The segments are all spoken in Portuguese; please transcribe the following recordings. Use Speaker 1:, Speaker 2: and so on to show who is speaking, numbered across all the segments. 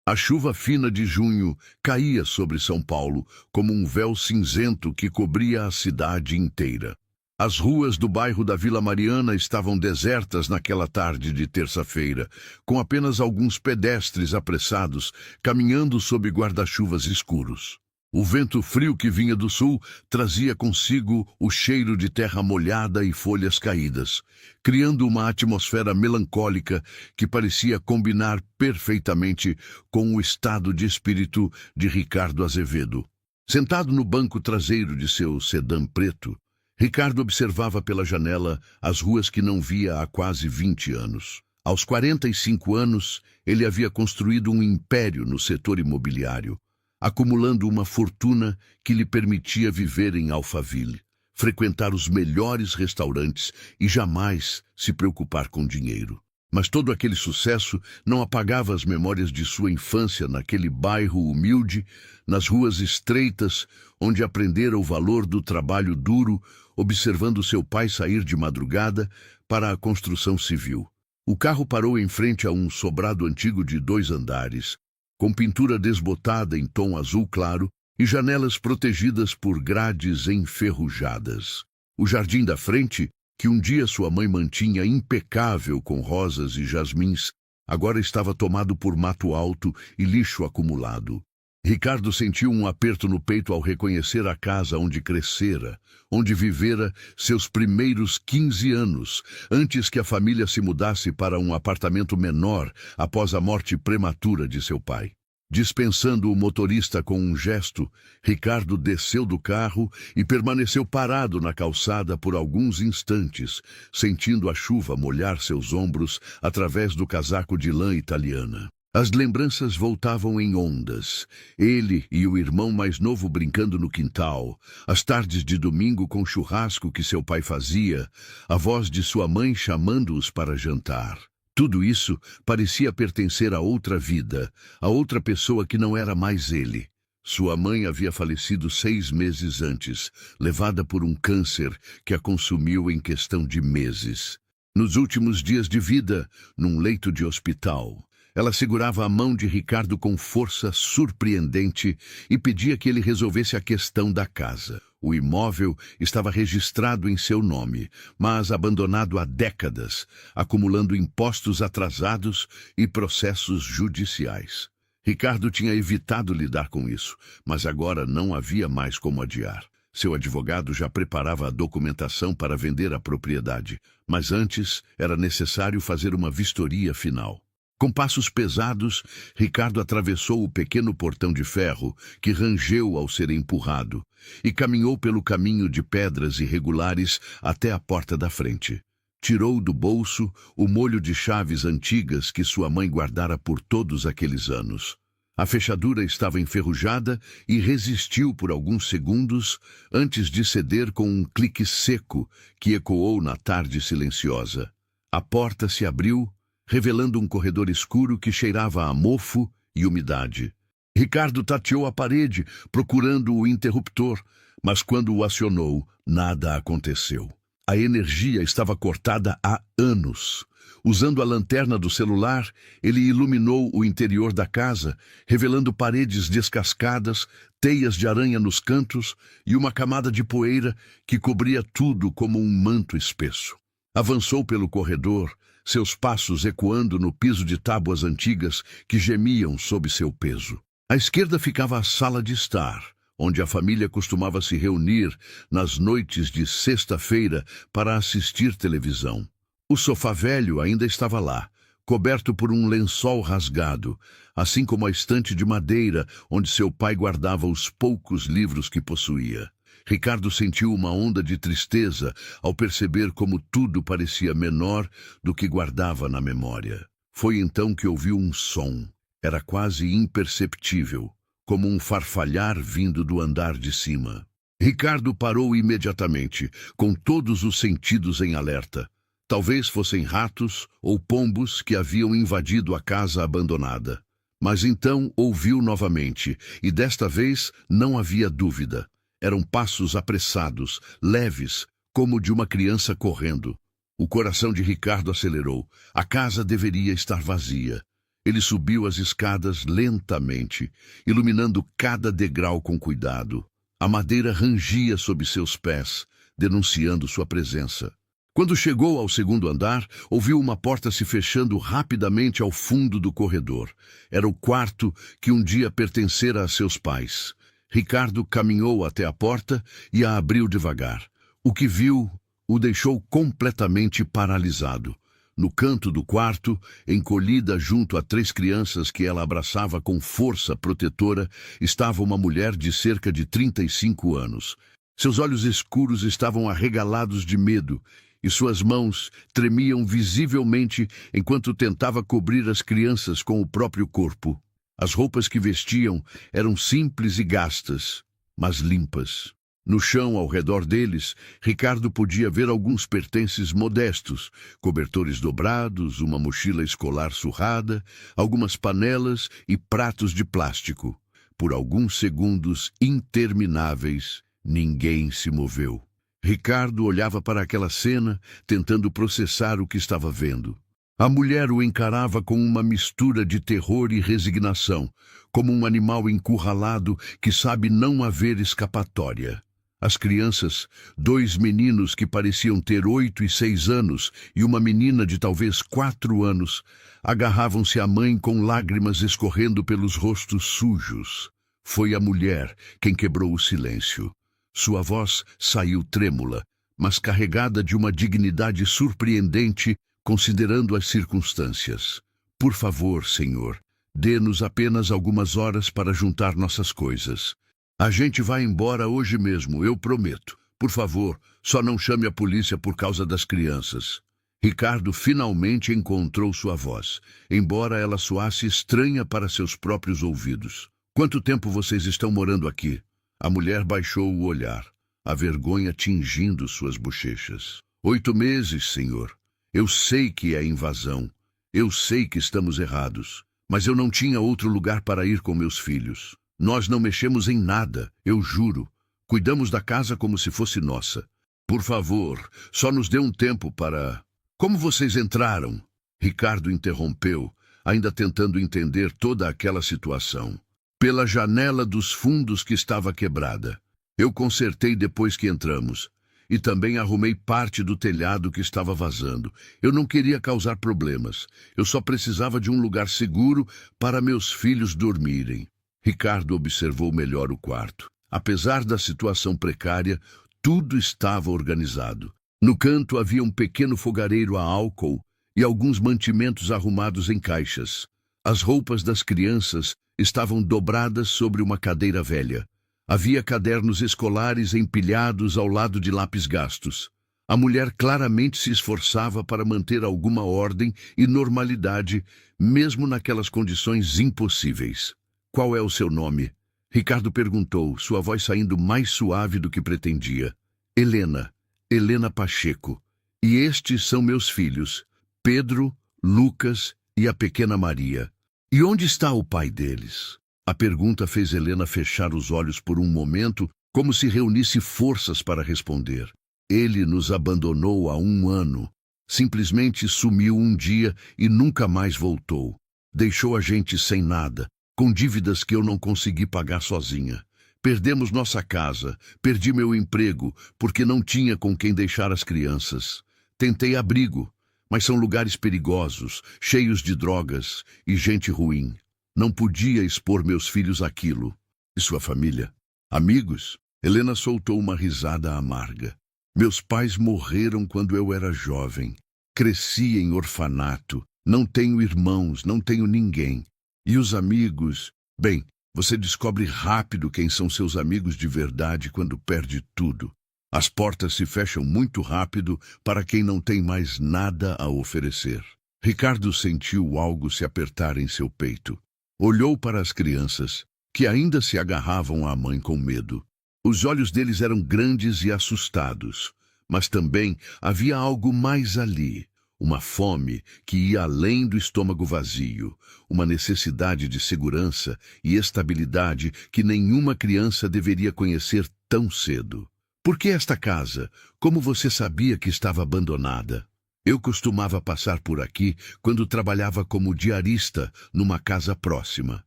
Speaker 1: A chuva fina de junho caía sobre São Paulo como um véu cinzento que cobria a cidade inteira. As ruas do bairro da Vila Mariana estavam desertas naquela tarde de terça-feira, com apenas alguns pedestres apressados caminhando sob guarda-chuvas escuros. O vento frio que vinha do sul trazia consigo o cheiro de terra molhada e folhas caídas, criando uma atmosfera melancólica que parecia combinar perfeitamente com o estado de espírito de Ricardo Azevedo. Sentado no banco traseiro de seu sedã preto, Ricardo observava pela janela as ruas que não via há quase 20 anos. Aos 45 anos, ele havia construído um império no setor imobiliário, acumulando uma fortuna que lhe permitia viver em Alphaville, frequentar os melhores restaurantes e jamais se preocupar com dinheiro. Mas todo aquele sucesso não apagava as memórias de sua infância naquele bairro humilde, nas ruas estreitas, onde aprendera o valor do trabalho duro, observando seu pai sair de madrugada para a construção civil. O carro parou em frente a um sobrado antigo de 2 andares, com pintura desbotada em tom azul claro e janelas protegidas por grades enferrujadas. O jardim da frente, que um dia sua mãe mantinha impecável com rosas e jasmins, agora estava tomado por mato alto e lixo acumulado. Ricardo sentiu um aperto no peito ao reconhecer a casa onde crescera, onde vivera seus primeiros 15 anos, antes que a família se mudasse para um apartamento menor após a morte prematura de seu pai. Dispensando o motorista com um gesto, Ricardo desceu do carro e permaneceu parado na calçada por alguns instantes, sentindo a chuva molhar seus ombros através do casaco de lã italiana. As lembranças voltavam em ondas. Ele e o irmão mais novo brincando no quintal, as tardes de domingo com churrasco que seu pai fazia, a voz de sua mãe chamando-os para jantar. Tudo isso parecia pertencer a outra vida, a outra pessoa que não era mais ele. Sua mãe havia falecido 6 meses antes, levada por um câncer que a consumiu em questão de meses. Nos últimos dias de vida, num leito de hospital, ela segurava a mão de Ricardo com força surpreendente e pedia que ele resolvesse a questão da casa. O imóvel estava registrado em seu nome, mas abandonado há décadas, acumulando impostos atrasados e processos judiciais. Ricardo tinha evitado lidar com isso, mas agora não havia mais como adiar. Seu advogado já preparava a documentação para vender a propriedade, mas antes era necessário fazer uma vistoria final. Com passos pesados, Ricardo atravessou o pequeno portão de ferro, que rangeu ao ser empurrado, e caminhou pelo caminho de pedras irregulares até a porta da frente. Tirou do bolso o molho de chaves antigas que sua mãe guardara por todos aqueles anos. A fechadura estava enferrujada e resistiu por alguns segundos antes de ceder com um clique seco que ecoou na tarde silenciosa. A porta se abriu, revelando um corredor escuro que cheirava a mofo e umidade. Ricardo tateou a parede, procurando o interruptor, mas quando o acionou, nada aconteceu. A energia estava cortada há anos. Usando a lanterna do celular, ele iluminou o interior da casa, revelando paredes descascadas, teias de aranha nos cantos e uma camada de poeira que cobria tudo como um manto espesso. Avançou pelo corredor, seus passos ecoando no piso de tábuas antigas que gemiam sob seu peso. À esquerda ficava a sala de estar, onde a família costumava se reunir nas noites de sexta-feira para assistir televisão. O sofá velho ainda estava lá, coberto por um lençol rasgado, assim como a estante de madeira onde seu pai guardava os poucos livros que possuía. Ricardo sentiu uma onda de tristeza ao perceber como tudo parecia menor do que guardava na memória. Foi então que ouviu um som. Era quase imperceptível, como um farfalhar vindo do andar de cima. Ricardo parou imediatamente, com todos os sentidos em alerta. Talvez fossem ratos ou pombos que haviam invadido a casa abandonada. Mas então ouviu novamente, e desta vez não havia dúvida. Eram passos apressados, leves, como de uma criança correndo. O coração de Ricardo acelerou. A casa deveria estar vazia. Ele subiu as escadas lentamente, iluminando cada degrau com cuidado. A madeira rangia sob seus pés, denunciando sua presença. Quando chegou ao segundo andar, ouviu uma porta se fechando rapidamente ao fundo do corredor. Era o quarto que um dia pertencera a seus pais. Ricardo caminhou até a porta e a abriu devagar. O que viu o deixou completamente paralisado. No canto do quarto, encolhida junto a 3 crianças que ela abraçava com força protetora, estava uma mulher de cerca de 35 anos. Seus olhos escuros estavam arregalados de medo e suas mãos tremiam visivelmente enquanto tentava cobrir as crianças com o próprio corpo. As roupas que vestiam eram simples e gastas, mas limpas. No chão, ao redor deles, Ricardo podia ver alguns pertences modestos, cobertores dobrados, uma mochila escolar surrada, algumas panelas e pratos de plástico. Por alguns segundos intermináveis, ninguém se moveu. Ricardo olhava para aquela cena, tentando processar o que estava vendo. A mulher o encarava com uma mistura de terror e resignação, como um animal encurralado que sabe não haver escapatória. As crianças, 2 meninos que pareciam ter 8 e 6 anos e uma menina de talvez 4 anos, agarravam-se à mãe com lágrimas escorrendo pelos rostos sujos. Foi a mulher quem quebrou o silêncio. Sua voz saiu trêmula, mas carregada de uma dignidade surpreendente, considerando as circunstâncias. Por favor, Senhor, dê-nos apenas algumas horas para juntar nossas coisas. A gente vai embora hoje mesmo, eu prometo. Por favor, só não chame a polícia por causa das crianças. Ricardo finalmente encontrou sua voz, embora ela soasse estranha para seus próprios ouvidos. Quanto tempo vocês estão morando aqui? A mulher baixou o olhar, a vergonha tingindo suas bochechas. 8 meses, senhor. Eu sei que é invasão. Eu sei que estamos errados. Mas eu não tinha outro lugar para ir com meus filhos. Nós não mexemos em nada, eu juro. Cuidamos da casa como se fosse nossa. Por favor, só nos dê um tempo para... Como vocês entraram? Ricardo interrompeu, ainda tentando entender toda aquela situação. Pela janela dos fundos que estava quebrada. Eu consertei depois que entramos. E também arrumei parte do telhado que estava vazando. Eu não queria causar problemas. Eu só precisava de um lugar seguro para meus filhos dormirem. Ricardo observou melhor o quarto. Apesar da situação precária, tudo estava organizado. No canto havia um pequeno fogareiro a álcool e alguns mantimentos arrumados em caixas. As roupas das crianças estavam dobradas sobre uma cadeira velha. Havia cadernos escolares empilhados ao lado de lápis gastos. A mulher claramente se esforçava para manter alguma ordem e normalidade, mesmo naquelas condições impossíveis. Qual é o seu nome? Ricardo perguntou, sua voz saindo mais suave do que pretendia. Helena. Helena Pacheco. E estes são meus filhos, Pedro, Lucas e a pequena Maria. E onde está o pai deles? A pergunta fez Helena fechar os olhos por um momento, como se reunisse forças para responder. Ele nos abandonou há 1 ano. Simplesmente sumiu um dia e nunca mais voltou. Deixou a gente sem nada, com dívidas que eu não consegui pagar sozinha. Perdemos nossa casa, perdi meu emprego, porque não tinha com quem deixar as crianças. Tentei abrigo, mas são lugares perigosos, cheios de drogas e gente ruim. Não podia expor meus filhos àquilo. E sua família? Amigos? Helena soltou uma risada amarga. Meus pais morreram quando eu era jovem. Cresci em orfanato. Não tenho irmãos, não tenho ninguém. E os amigos? Bem, você descobre rápido quem são seus amigos de verdade quando perde tudo. As portas se fecham muito rápido para quem não tem mais nada a oferecer. Ricardo sentiu algo se apertar em seu peito. Olhou para as crianças, que ainda se agarravam à mãe com medo. Os olhos deles eram grandes e assustados, mas também havia algo mais ali. Uma fome que ia além do estômago vazio, uma necessidade de segurança e estabilidade que nenhuma criança deveria conhecer tão cedo. Por que esta casa? Como você sabia que estava abandonada? Eu costumava passar por aqui quando trabalhava como diarista numa casa próxima.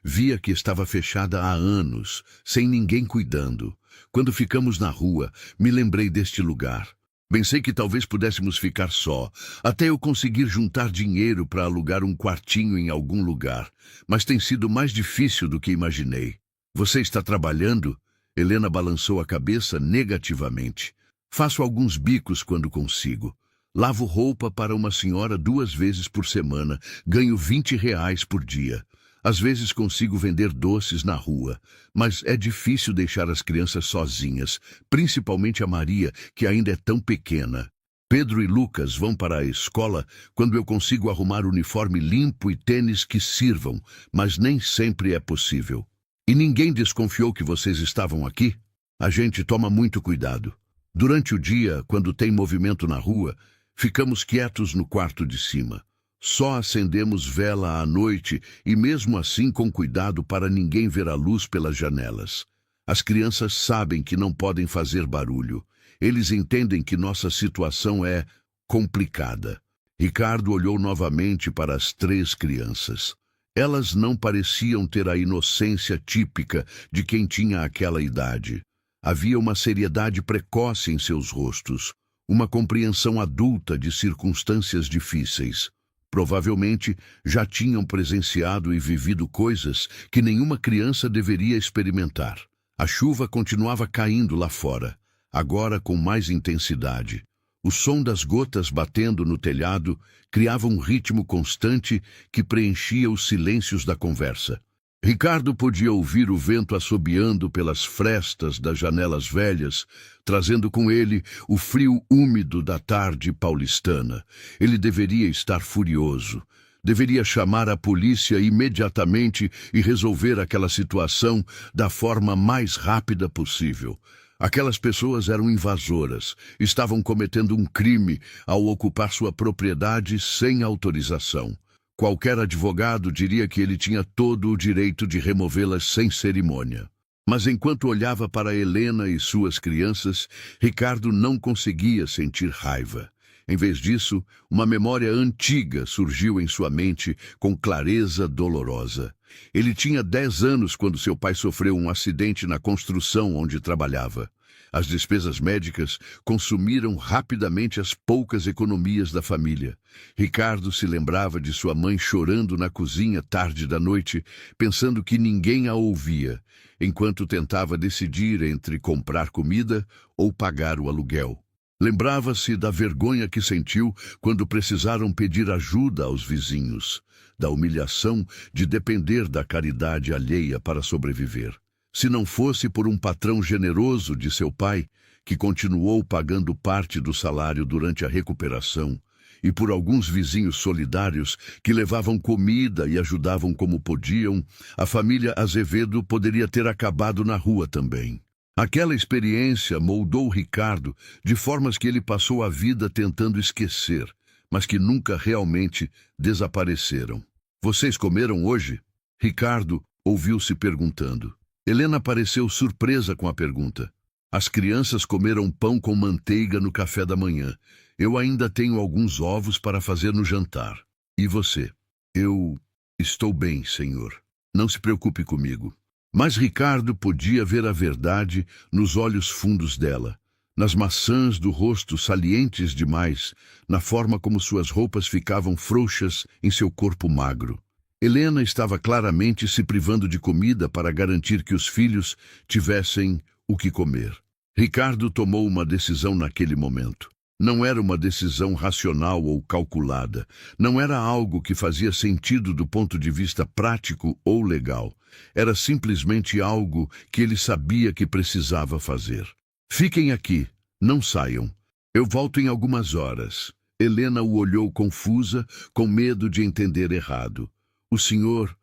Speaker 1: Via que estava fechada há anos, sem ninguém cuidando. Quando ficamos na rua, me lembrei deste lugar. Pensei que talvez pudéssemos ficar só, até eu conseguir juntar dinheiro para alugar um quartinho em algum lugar. Mas tem sido mais difícil do que imaginei. Você está trabalhando? Helena balançou a cabeça negativamente. Faço alguns bicos quando consigo. Lavo roupa para uma senhora 2 vezes por semana. Ganho R$ 20 por dia. Às vezes consigo vender doces na rua, mas é difícil deixar as crianças sozinhas, principalmente a Maria, que ainda é tão pequena. Pedro e Lucas vão para a escola quando eu consigo arrumar uniforme limpo e tênis que sirvam, mas nem sempre é possível. E ninguém desconfiou que vocês estavam aqui? A gente toma muito cuidado. Durante o dia, quando tem movimento na rua, ficamos quietos no quarto de cima. Só acendemos vela à noite e mesmo assim com cuidado para ninguém ver a luz pelas janelas. As crianças sabem que não podem fazer barulho. Eles entendem que nossa situação é complicada. Ricardo olhou novamente para as 3 crianças. Elas não pareciam ter a inocência típica de quem tinha aquela idade. Havia uma seriedade precoce em seus rostos, uma compreensão adulta de circunstâncias difíceis. Provavelmente já tinham presenciado e vivido coisas que nenhuma criança deveria experimentar. A chuva continuava caindo lá fora, agora com mais intensidade. O som das gotas batendo no telhado criava um ritmo constante que preenchia os silêncios da conversa. Ricardo podia ouvir o vento assobiando pelas frestas das janelas velhas, trazendo com ele o frio úmido da tarde paulistana. Ele deveria estar furioso. Deveria chamar a polícia imediatamente e resolver aquela situação da forma mais rápida possível. Aquelas pessoas eram invasoras, estavam cometendo um crime ao ocupar sua propriedade sem autorização. Qualquer advogado diria que ele tinha todo o direito de removê-las sem cerimônia. Mas enquanto olhava para Helena e suas crianças, Ricardo não conseguia sentir raiva. Em vez disso, uma memória antiga surgiu em sua mente com clareza dolorosa. Ele tinha 10 anos quando seu pai sofreu um acidente na construção onde trabalhava. As despesas médicas consumiram rapidamente as poucas economias da família. Ricardo se lembrava de sua mãe chorando na cozinha tarde da noite, pensando que ninguém a ouvia, enquanto tentava decidir entre comprar comida ou pagar o aluguel. Lembrava-se da vergonha que sentiu quando precisaram pedir ajuda aos vizinhos, da humilhação de depender da caridade alheia para sobreviver. Se não fosse por um patrão generoso de seu pai, que continuou pagando parte do salário durante a recuperação, e por alguns vizinhos solidários que levavam comida e ajudavam como podiam, a família Azevedo poderia ter acabado na rua também. Aquela experiência moldou Ricardo de formas que ele passou a vida tentando esquecer, mas que nunca realmente desapareceram. Vocês comeram hoje? Ricardo ouviu-se perguntando. Helena pareceu surpresa com a pergunta. As crianças comeram pão com manteiga no café da manhã. Eu ainda tenho alguns ovos para fazer no jantar. E você? Eu estou bem, senhor. Não se preocupe comigo. Mas Ricardo podia ver a verdade nos olhos fundos dela, nas maçãs do rosto salientes demais, na forma como suas roupas ficavam frouxas em seu corpo magro. Helena estava claramente se privando de comida para garantir que os filhos tivessem o que comer. Ricardo tomou uma decisão naquele momento. Não era uma decisão racional ou calculada. Não era algo que fazia sentido do ponto de vista prático ou legal. Era simplesmente algo que ele sabia que precisava fazer. Fiquem aqui, não saiam. Eu volto em algumas horas. Helena o olhou confusa, com medo de entender errado. O senhor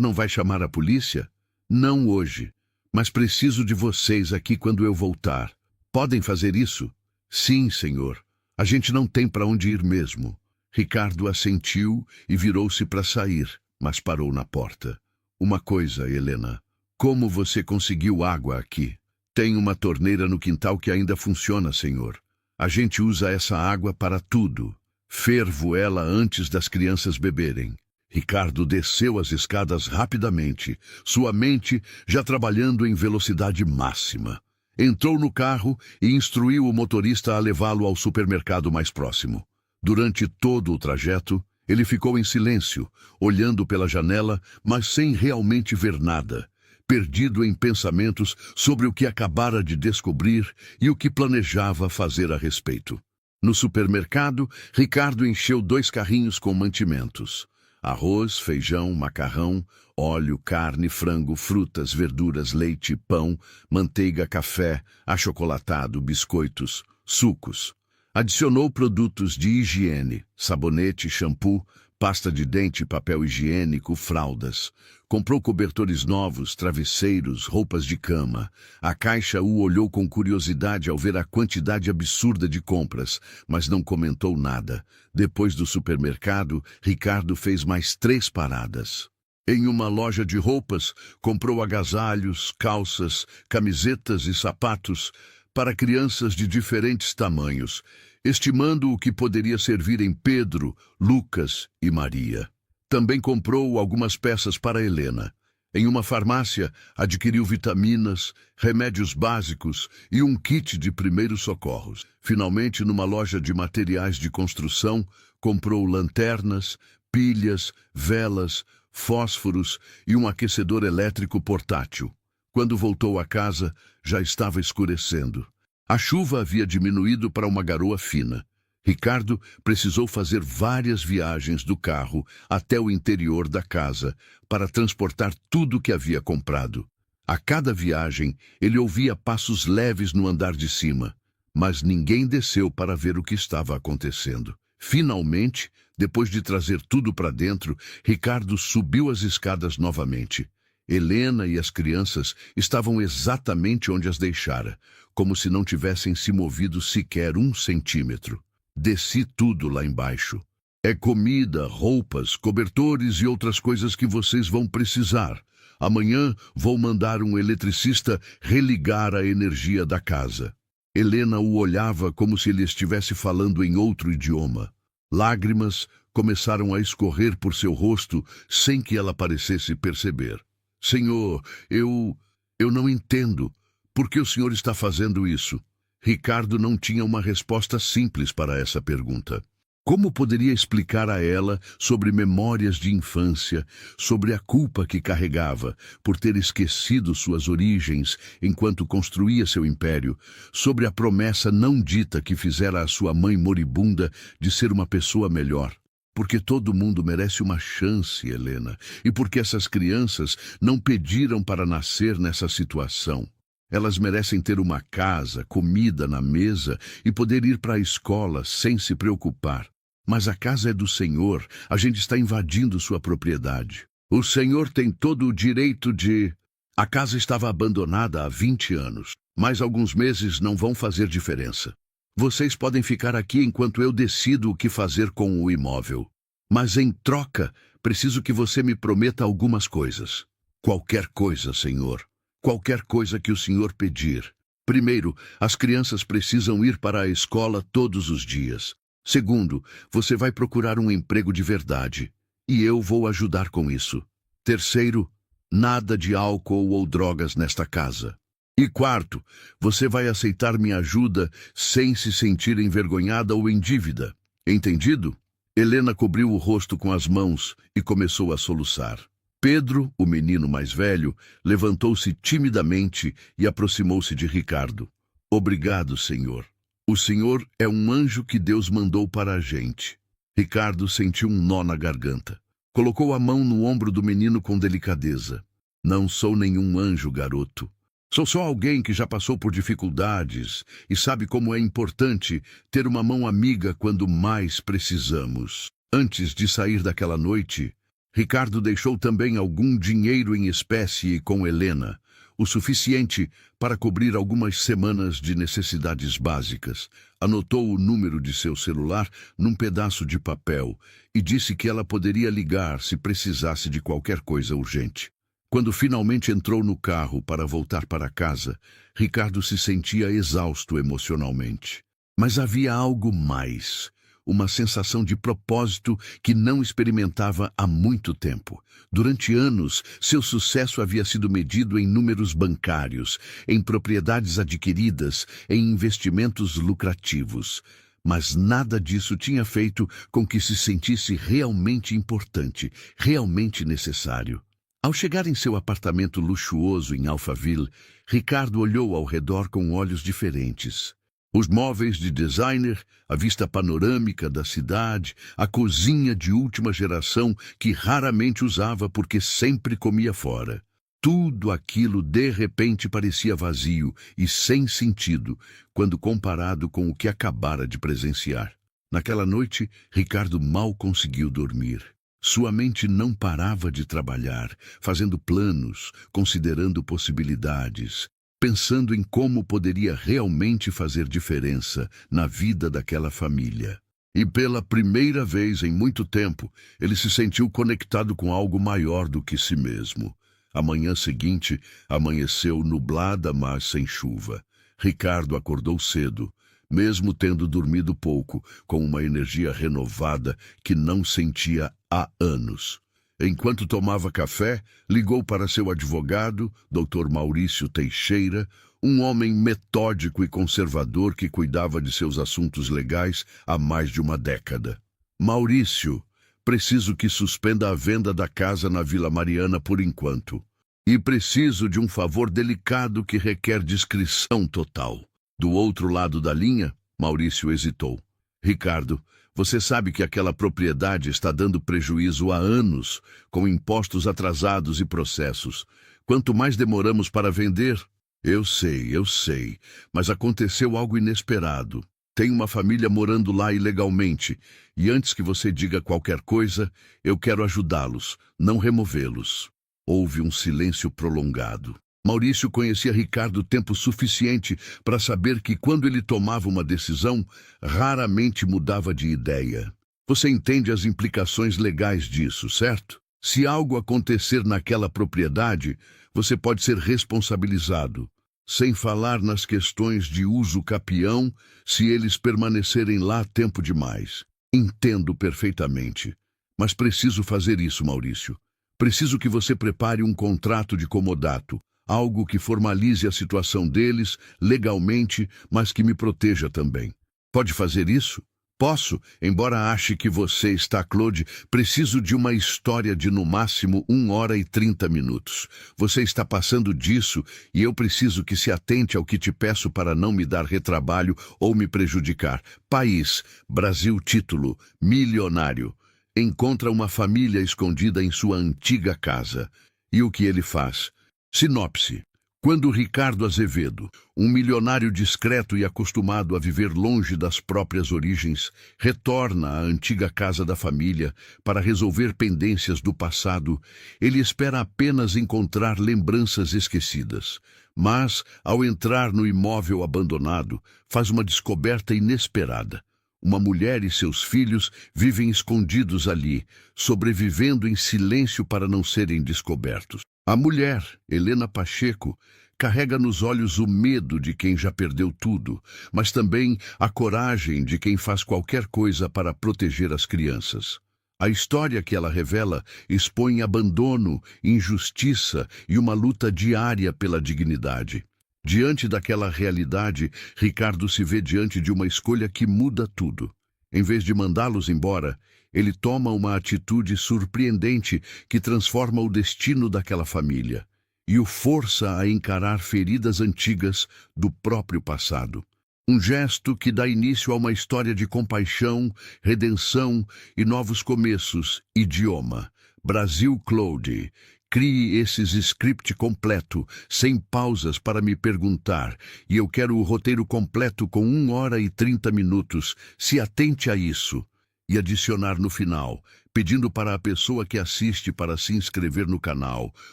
Speaker 1: não vai chamar a polícia? Não hoje, mas preciso de vocês aqui quando eu voltar. Podem fazer isso? Sim, senhor. A gente não tem para onde ir mesmo. Ricardo assentiu e virou-se para sair, mas parou na porta. Uma coisa, Helena. Como você conseguiu água aqui? Tem uma torneira no quintal que ainda funciona, senhor. A gente usa essa água para tudo. Fervo ela antes das crianças beberem. Ricardo desceu as escadas rapidamente, sua mente já trabalhando em velocidade máxima. Entrou no carro e instruiu o motorista a levá-lo ao supermercado mais próximo. Durante todo o trajeto, ele ficou em silêncio, olhando pela janela, mas sem realmente ver nada, perdido em pensamentos sobre o que acabara de descobrir e o que planejava fazer a respeito. No supermercado, Ricardo encheu 2 carrinhos com mantimentos: arroz, feijão, macarrão, óleo, carne, frango, frutas, verduras, leite, pão, manteiga, café, achocolatado, biscoitos, sucos. Adicionou produtos de higiene, sabonete, shampoo, pasta de dente, papel higiênico, fraldas. Comprou cobertores novos, travesseiros, roupas de cama. A caixa o olhou com curiosidade ao ver a quantidade absurda de compras, mas não comentou nada. Depois do supermercado, Ricardo fez mais 3 paradas. Em uma loja de roupas, comprou agasalhos, calças, camisetas e sapatos para crianças de diferentes tamanhos, estimando o que poderia servir em Pedro, Lucas e Maria. Também comprou algumas peças para Helena. Em uma farmácia, adquiriu vitaminas, remédios básicos e um kit de primeiros socorros. Finalmente, numa loja de materiais de construção, comprou lanternas, pilhas, velas, fósforos e um aquecedor elétrico portátil. Quando voltou a casa, já estava escurecendo. A chuva havia diminuído para uma garoa fina. Ricardo precisou fazer várias viagens do carro até o interior da casa para transportar tudo o que havia comprado. A cada viagem, ele ouvia passos leves no andar de cima, mas ninguém desceu para ver o que estava acontecendo. Finalmente, depois de trazer tudo para dentro, Ricardo subiu as escadas novamente. Helena e as crianças estavam exatamente onde as deixara, como se não tivessem se movido sequer 1 centímetro. Desci tudo lá embaixo. É comida, roupas, cobertores e outras coisas que vocês vão precisar. Amanhã vou mandar um eletricista religar a energia da casa. Helena o olhava como se ele estivesse falando em outro idioma. Lágrimas começaram a escorrer por seu rosto sem que ela parecesse perceber. Senhor, eu não entendo. Por que o senhor está fazendo isso? Ricardo não tinha uma resposta simples para essa pergunta. Como poderia explicar a ela sobre memórias de infância, sobre a culpa que carregava por ter esquecido suas origens enquanto construía seu império, sobre a promessa não dita que fizera a sua mãe moribunda de ser uma pessoa melhor? Porque todo mundo merece uma chance, Helena, e porque essas crianças não pediram para nascer nessa situação. Elas merecem ter uma casa, comida na mesa e poder ir para a escola sem se preocupar. Mas a casa é do Senhor, a gente está invadindo sua propriedade. O Senhor tem todo o direito de... A casa estava abandonada há 20 anos, mas alguns meses não vão fazer diferença. Vocês podem ficar aqui enquanto eu decido o que fazer com o imóvel. Mas em troca, preciso que você me prometa algumas coisas. Qualquer coisa, Senhor. Qualquer coisa que o senhor pedir. Primeiro, as crianças precisam ir para a escola todos os dias. Segundo, você vai procurar um emprego de verdade, e eu vou ajudar com isso. Terceiro, nada de álcool ou drogas nesta casa. E quarto, você vai aceitar minha ajuda sem se sentir envergonhada ou em dívida. Entendido? Helena cobriu o rosto com as mãos e começou a soluçar. Pedro, o menino mais velho, levantou-se timidamente e aproximou-se de Ricardo. Obrigado, Senhor. O Senhor é um anjo que Deus mandou para a gente. Ricardo sentiu um nó na garganta. Colocou a mão no ombro do menino com delicadeza. Não sou nenhum anjo, garoto. Sou só alguém que já passou por dificuldades e sabe como é importante ter uma mão amiga quando mais precisamos. Antes de sair daquela noite, Ricardo deixou também algum dinheiro em espécie com Helena, o suficiente para cobrir algumas semanas de necessidades básicas. Anotou o número de seu celular num pedaço de papel e disse que ela poderia ligar se precisasse de qualquer coisa urgente. Quando finalmente entrou no carro para voltar para casa, Ricardo se sentia exausto emocionalmente. Mas havia algo mais. uma sensação de propósito que não experimentava há muito tempo. Durante anos, seu sucesso havia sido medido em números bancários, em propriedades adquiridas, em investimentos lucrativos. Mas nada disso tinha feito com que se sentisse realmente importante, realmente necessário. Ao chegar em seu apartamento luxuoso em Alphaville, Ricardo olhou ao redor com olhos diferentes. Os móveis de designer, a vista panorâmica da cidade, a cozinha de última geração que raramente usava porque sempre comia fora. Tudo aquilo de repente parecia vazio e sem sentido quando comparado com o que acabara de presenciar. Naquela noite, Ricardo mal conseguiu dormir. Sua mente não parava de trabalhar, fazendo planos, considerando possibilidades, pensando em como poderia realmente fazer diferença na vida daquela família. E pela primeira vez em muito tempo, ele se sentiu conectado com algo maior do que si mesmo. A manhã seguinte amanheceu nublada, mas sem chuva. Ricardo acordou cedo, mesmo tendo dormido pouco, com uma energia renovada que não sentia há anos. Enquanto tomava café, ligou para seu advogado, Dr. Maurício Teixeira, um homem metódico e conservador que cuidava de seus assuntos legais há mais de uma década. Maurício, preciso que suspenda a venda da casa na Vila Mariana por enquanto. E preciso de um favor delicado que requer discrição total. Do outro lado da linha, Maurício hesitou. Ricardo, você sabe que aquela propriedade está dando prejuízo há anos, com impostos atrasados e processos. Quanto mais demoramos para vender... Eu sei, mas aconteceu algo inesperado. Tem uma família morando lá ilegalmente, e antes que você diga qualquer coisa, eu quero ajudá-los, não removê-los. Houve um silêncio prolongado. Maurício conhecia Ricardo tempo suficiente para saber que quando ele tomava uma decisão, raramente mudava de ideia. Você entende as implicações legais disso, certo? Se algo acontecer naquela propriedade, você pode ser responsabilizado. Sem falar nas questões de uso capião, se eles permanecerem lá tempo demais. Entendo perfeitamente. Mas preciso fazer isso, Maurício. Preciso que você prepare um contrato de comodato. Algo que formalize a situação deles legalmente, mas que me proteja também. Pode fazer isso? Posso, embora ache que você está, Claude, preciso de uma história de no máximo 1 hora e 30 minutos. Você está passando disso e eu preciso que se atente ao que te peço para não me dar retrabalho ou me prejudicar. País, Brasil, título, milionário. Encontra uma família escondida em sua antiga casa. E o que ele faz? Sinopse. Quando Ricardo Azevedo, um milionário discreto e acostumado a viver longe das próprias origens, retorna à antiga casa da família para resolver pendências do passado, ele espera apenas encontrar lembranças esquecidas. Mas, ao entrar no imóvel abandonado, faz uma descoberta inesperada. Uma mulher e seus filhos vivem escondidos ali, sobrevivendo em silêncio para não serem descobertos. A mulher, Helena Pacheco, carrega nos olhos o medo de quem já perdeu tudo, mas também a coragem de quem faz qualquer coisa para proteger as crianças. A história que ela revela expõe abandono, injustiça e uma luta diária pela dignidade. Diante daquela realidade, Ricardo se vê diante de uma escolha que muda tudo. Em vez de mandá-los embora, ele toma uma atitude surpreendente que transforma o destino daquela família e o força a encarar feridas antigas do próprio passado. Um gesto que dá início a uma história de compaixão, redenção e novos começos. Idioma. Brasil, Claude. Crie esses script completo, sem pausas para me perguntar, e eu quero o roteiro completo com 1 hora e 30 minutos. Se atente a isso. E adicionar no final, pedindo para a pessoa que assiste para se inscrever no canal,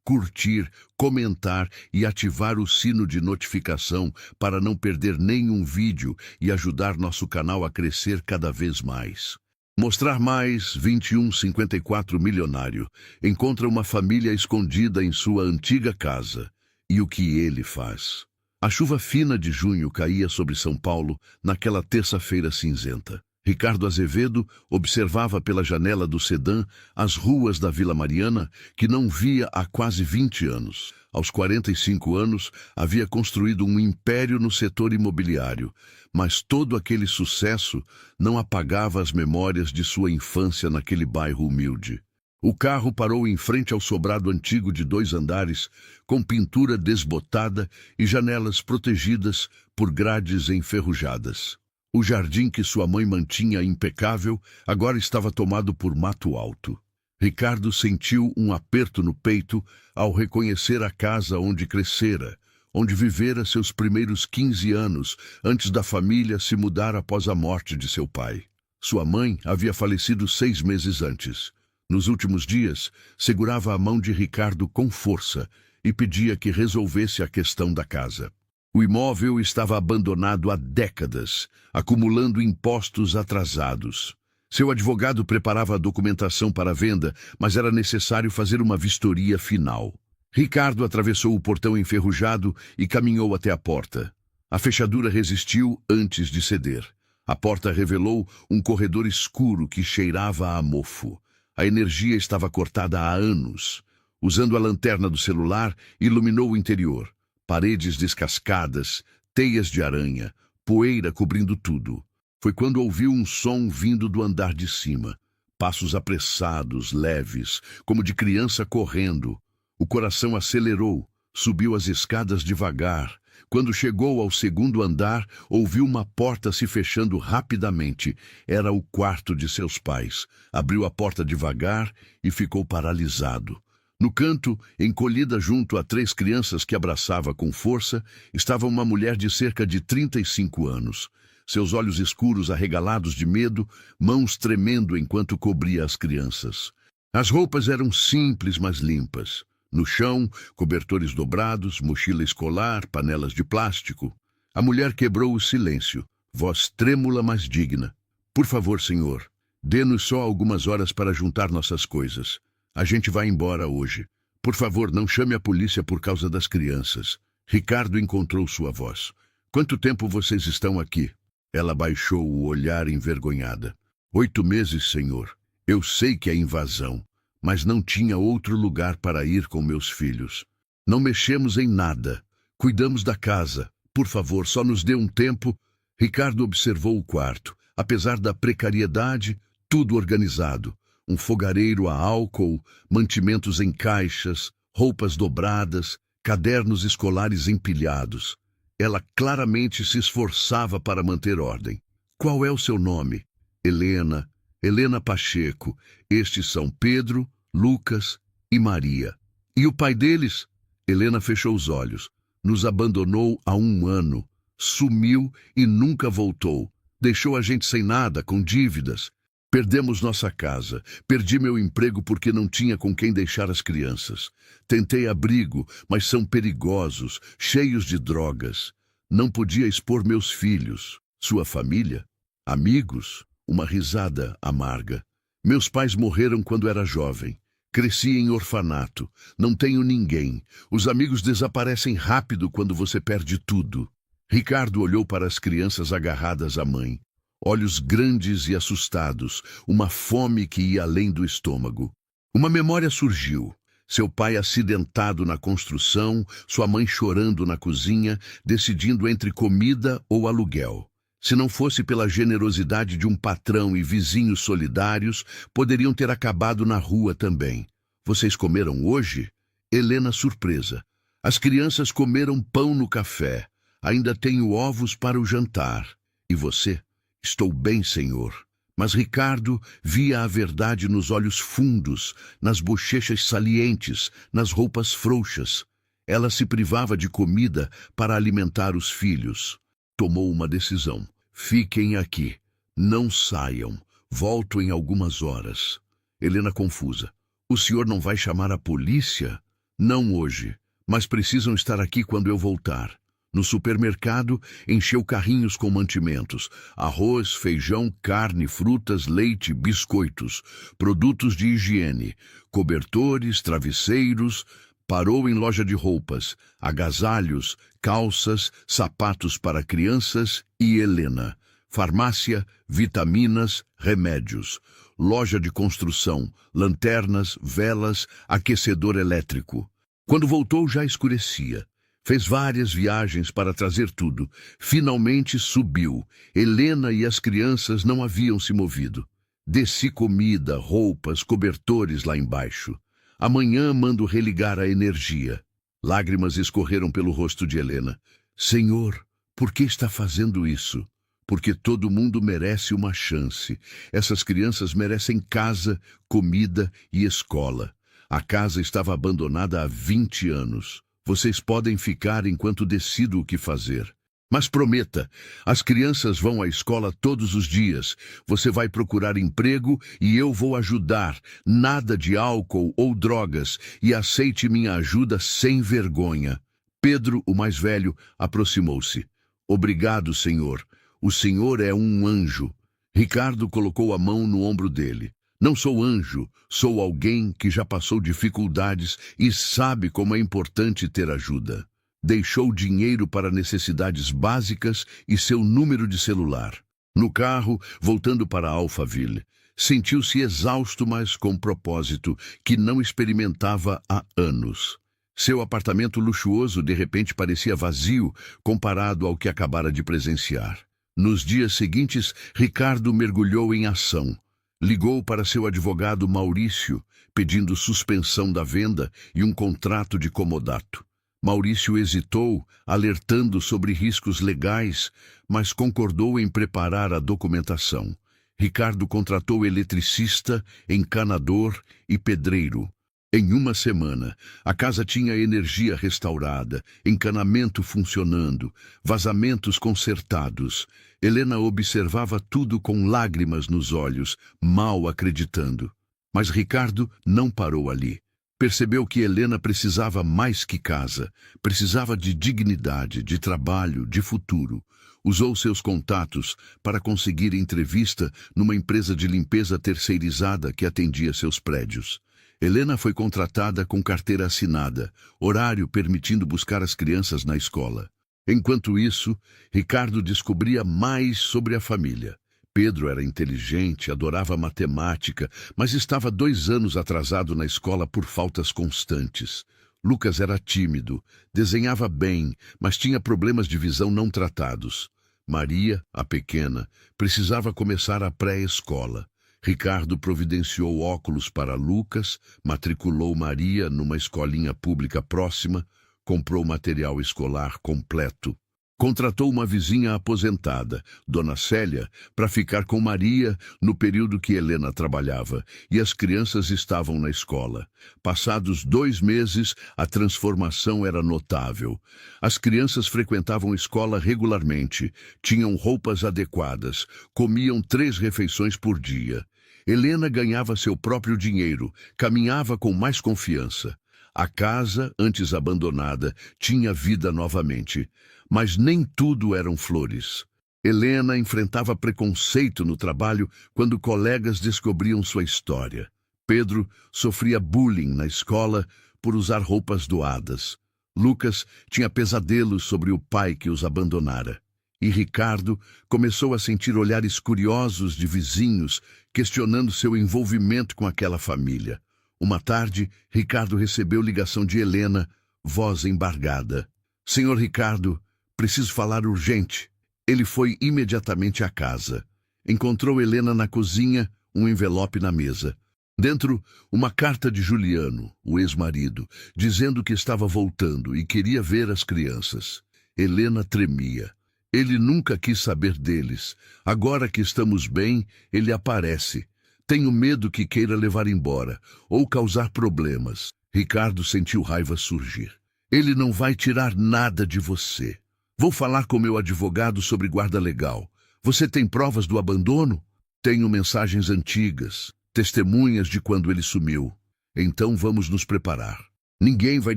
Speaker 1: curtir, comentar e ativar o sino de notificação para não perder nenhum vídeo e ajudar nosso canal a crescer cada vez mais. Mostrar mais 2154 milionário. Encontra uma família escondida em sua antiga casa. E o que ele faz? A chuva fina de junho caía sobre São Paulo naquela terça-feira cinzenta. Ricardo Azevedo observava pela janela do sedã as ruas da Vila Mariana, que não via há quase 20 anos. Aos 45 anos, havia construído um império no setor imobiliário, mas todo aquele sucesso não apagava as memórias de sua infância naquele bairro humilde. O carro parou em frente ao sobrado antigo de 2 andares, com pintura desbotada e janelas protegidas por grades enferrujadas. O jardim que sua mãe mantinha impecável agora estava tomado por mato alto. Ricardo sentiu um aperto no peito ao reconhecer a casa onde crescera, onde vivera seus primeiros 15 anos antes da família se mudar após a morte de seu pai. Sua mãe havia falecido 6 meses antes. Nos últimos dias, segurava a mão de Ricardo com força e pedia que resolvesse a questão da casa. O imóvel estava abandonado há décadas, acumulando impostos atrasados. Seu advogado preparava a documentação para a venda, mas era necessário fazer uma vistoria final. Ricardo atravessou o portão enferrujado e caminhou até a porta. A fechadura resistiu antes de ceder. A porta revelou um corredor escuro que cheirava a mofo. A energia estava cortada há anos. Usando a lanterna do celular, iluminou o interior. Paredes descascadas, teias de aranha, poeira cobrindo tudo. Foi quando ouviu um som vindo do andar de cima. Passos apressados, leves, como de criança correndo. O coração acelerou, subiu as escadas devagar. Quando chegou ao 2º andar, ouviu uma porta se fechando rapidamente. Era o quarto de seus pais. Abriu a porta devagar e ficou paralisado. No canto, encolhida junto a 3 crianças que abraçava com força, estava uma mulher de cerca de 35 anos. Seus olhos escuros arregalados de medo, mãos tremendo enquanto cobria as crianças. As roupas eram simples, mas limpas. No chão, cobertores dobrados, mochila escolar, panelas de plástico. A mulher quebrou o silêncio, voz trêmula, mas digna. Por favor, senhor, dê-nos só algumas horas para juntar nossas coisas. A gente vai embora hoje. Por favor, não chame a polícia por causa das crianças. Ricardo encontrou sua voz. Quanto tempo vocês estão aqui? Ela baixou o olhar envergonhada. 8 meses, senhor. Eu sei que é invasão, mas não tinha outro lugar para ir com meus filhos. Não mexemos em nada. Cuidamos da casa. Por favor, só nos dê um tempo. Ricardo observou o quarto. Apesar da precariedade, tudo organizado. Um fogareiro a álcool, mantimentos em caixas, roupas dobradas, cadernos escolares empilhados. Ela claramente se esforçava para manter ordem. Qual é o seu nome? Helena. Helena Pacheco. Estes são Pedro, Lucas e Maria. E o pai deles? Helena fechou os olhos. Nos abandonou há 1 ano. Sumiu e nunca voltou. Deixou a gente sem nada, com dívidas. Perdemos nossa casa. Perdi meu emprego porque não tinha com quem deixar as crianças. Tentei abrigo, mas são perigosos, cheios de drogas. Não podia expor meus filhos. Sua família? Amigos? Uma risada amarga. Meus pais morreram quando era jovem. Cresci em orfanato. Não tenho ninguém. Os amigos desaparecem rápido quando você perde tudo. Ricardo olhou para as crianças agarradas à mãe. Olhos grandes e assustados, uma fome que ia além do estômago. Uma memória surgiu. Seu pai acidentado na construção, sua mãe chorando na cozinha, decidindo entre comida ou aluguel. Se não fosse pela generosidade de um patrão e vizinhos solidários, poderiam ter acabado na rua também. Vocês comeram hoje? Helena surpresa. As crianças comeram pão no café. Ainda tenho ovos para o jantar. E você? Estou bem, senhor. Mas Ricardo via a verdade nos olhos fundos, nas bochechas salientes, nas roupas frouxas. Ela se privava de comida para alimentar os filhos. Tomou uma decisão. Fiquem aqui. Não saiam. Volto em algumas horas. Helena confusa. O senhor não vai chamar a polícia? Não hoje, mas precisam estar aqui quando eu voltar. No supermercado, encheu carrinhos com mantimentos, arroz, feijão, carne, frutas, leite, biscoitos, produtos de higiene, cobertores, travesseiros. Parou em loja de roupas, agasalhos, calças, sapatos para crianças e Helena. farmácia, vitaminas, remédios, loja de construção, lanternas, velas, aquecedor elétrico. Quando voltou já escurecia. Fez várias viagens para trazer tudo. Finalmente subiu. Helena e as crianças não haviam se movido. Desci comida, roupas, cobertores lá embaixo. Amanhã mando religar a energia. Lágrimas escorreram pelo rosto de Helena. Senhor, por que está fazendo isso? Porque todo mundo merece uma chance. Essas crianças merecem casa, comida e escola. A casa estava abandonada há 20 anos. Vocês podem ficar enquanto decido o que fazer. Mas prometa, as crianças vão à escola todos os dias. Você vai procurar emprego e eu vou ajudar. Nada de álcool ou drogas. E aceite minha ajuda sem vergonha. Pedro, o mais velho, aproximou-se. Obrigado, senhor. O senhor é um anjo. Ricardo colocou a mão no ombro dele. Não sou anjo, sou alguém que já passou dificuldades e sabe como é importante ter ajuda. Deixou dinheiro para necessidades básicas e seu número de celular. No carro, voltando para Alphaville, sentiu-se exausto, mas com propósito, que não experimentava há anos. Seu apartamento luxuoso de repente parecia vazio comparado ao que acabara de presenciar. Nos dias seguintes, Ricardo mergulhou em ação. Ligou para seu advogado Maurício, pedindo suspensão da venda e um contrato de comodato. Maurício hesitou, alertando sobre riscos legais, mas concordou em preparar a documentação. Ricardo contratou eletricista, encanador e pedreiro. Em uma semana, a casa tinha energia restaurada, encanamento funcionando, vazamentos consertados. Helena observava tudo com lágrimas nos olhos, mal acreditando. Mas Ricardo não parou ali. Percebeu que Helena precisava mais que casa. Precisava de dignidade, de trabalho, de futuro. Usou seus contatos para conseguir entrevista numa empresa de limpeza terceirizada que atendia seus prédios. Helena foi contratada com carteira assinada, horário permitindo buscar as crianças na escola. Enquanto isso, Ricardo descobria mais sobre a família. Pedro era inteligente, adorava matemática, mas estava 2 anos atrasado na escola por faltas constantes. Lucas era tímido, desenhava bem, mas tinha problemas de visão não tratados. Maria, a pequena, precisava começar a pré-escola. Ricardo providenciou óculos para Lucas, matriculou Maria numa escolinha pública próxima, comprou material escolar completo. Contratou uma vizinha aposentada, Dona Célia, para ficar com Maria no período que Helena trabalhava, e as crianças estavam na escola. Passados 2 meses, a transformação era notável. As crianças frequentavam a escola regularmente, tinham roupas adequadas, comiam 3 refeições por dia. Helena ganhava seu próprio dinheiro, caminhava com mais confiança. A casa, antes abandonada, tinha vida novamente. Mas nem tudo eram flores. Helena enfrentava preconceito no trabalho quando colegas descobriam sua história. Pedro sofria bullying na escola por usar roupas doadas. Lucas tinha pesadelos sobre o pai que os abandonara. E Ricardo começou a sentir olhares curiosos de vizinhos questionando seu envolvimento com aquela família. Uma tarde, Ricardo recebeu ligação de Helena, voz embargada. Senhor Ricardo, preciso falar urgente. Ele foi imediatamente à casa. Encontrou Helena na cozinha, um envelope na mesa. Dentro, uma carta de Juliano, o ex-marido, dizendo que estava voltando e queria ver as crianças. Helena tremia. Ele nunca quis saber deles. Agora que estamos bem, ele aparece. Tenho medo que queira levar embora ou causar problemas. Ricardo sentiu raiva surgir. Ele não vai tirar nada de você. Vou falar com meu advogado sobre guarda legal. Você tem provas do abandono? Tenho mensagens antigas, testemunhas de quando ele sumiu. Então vamos nos preparar. Ninguém vai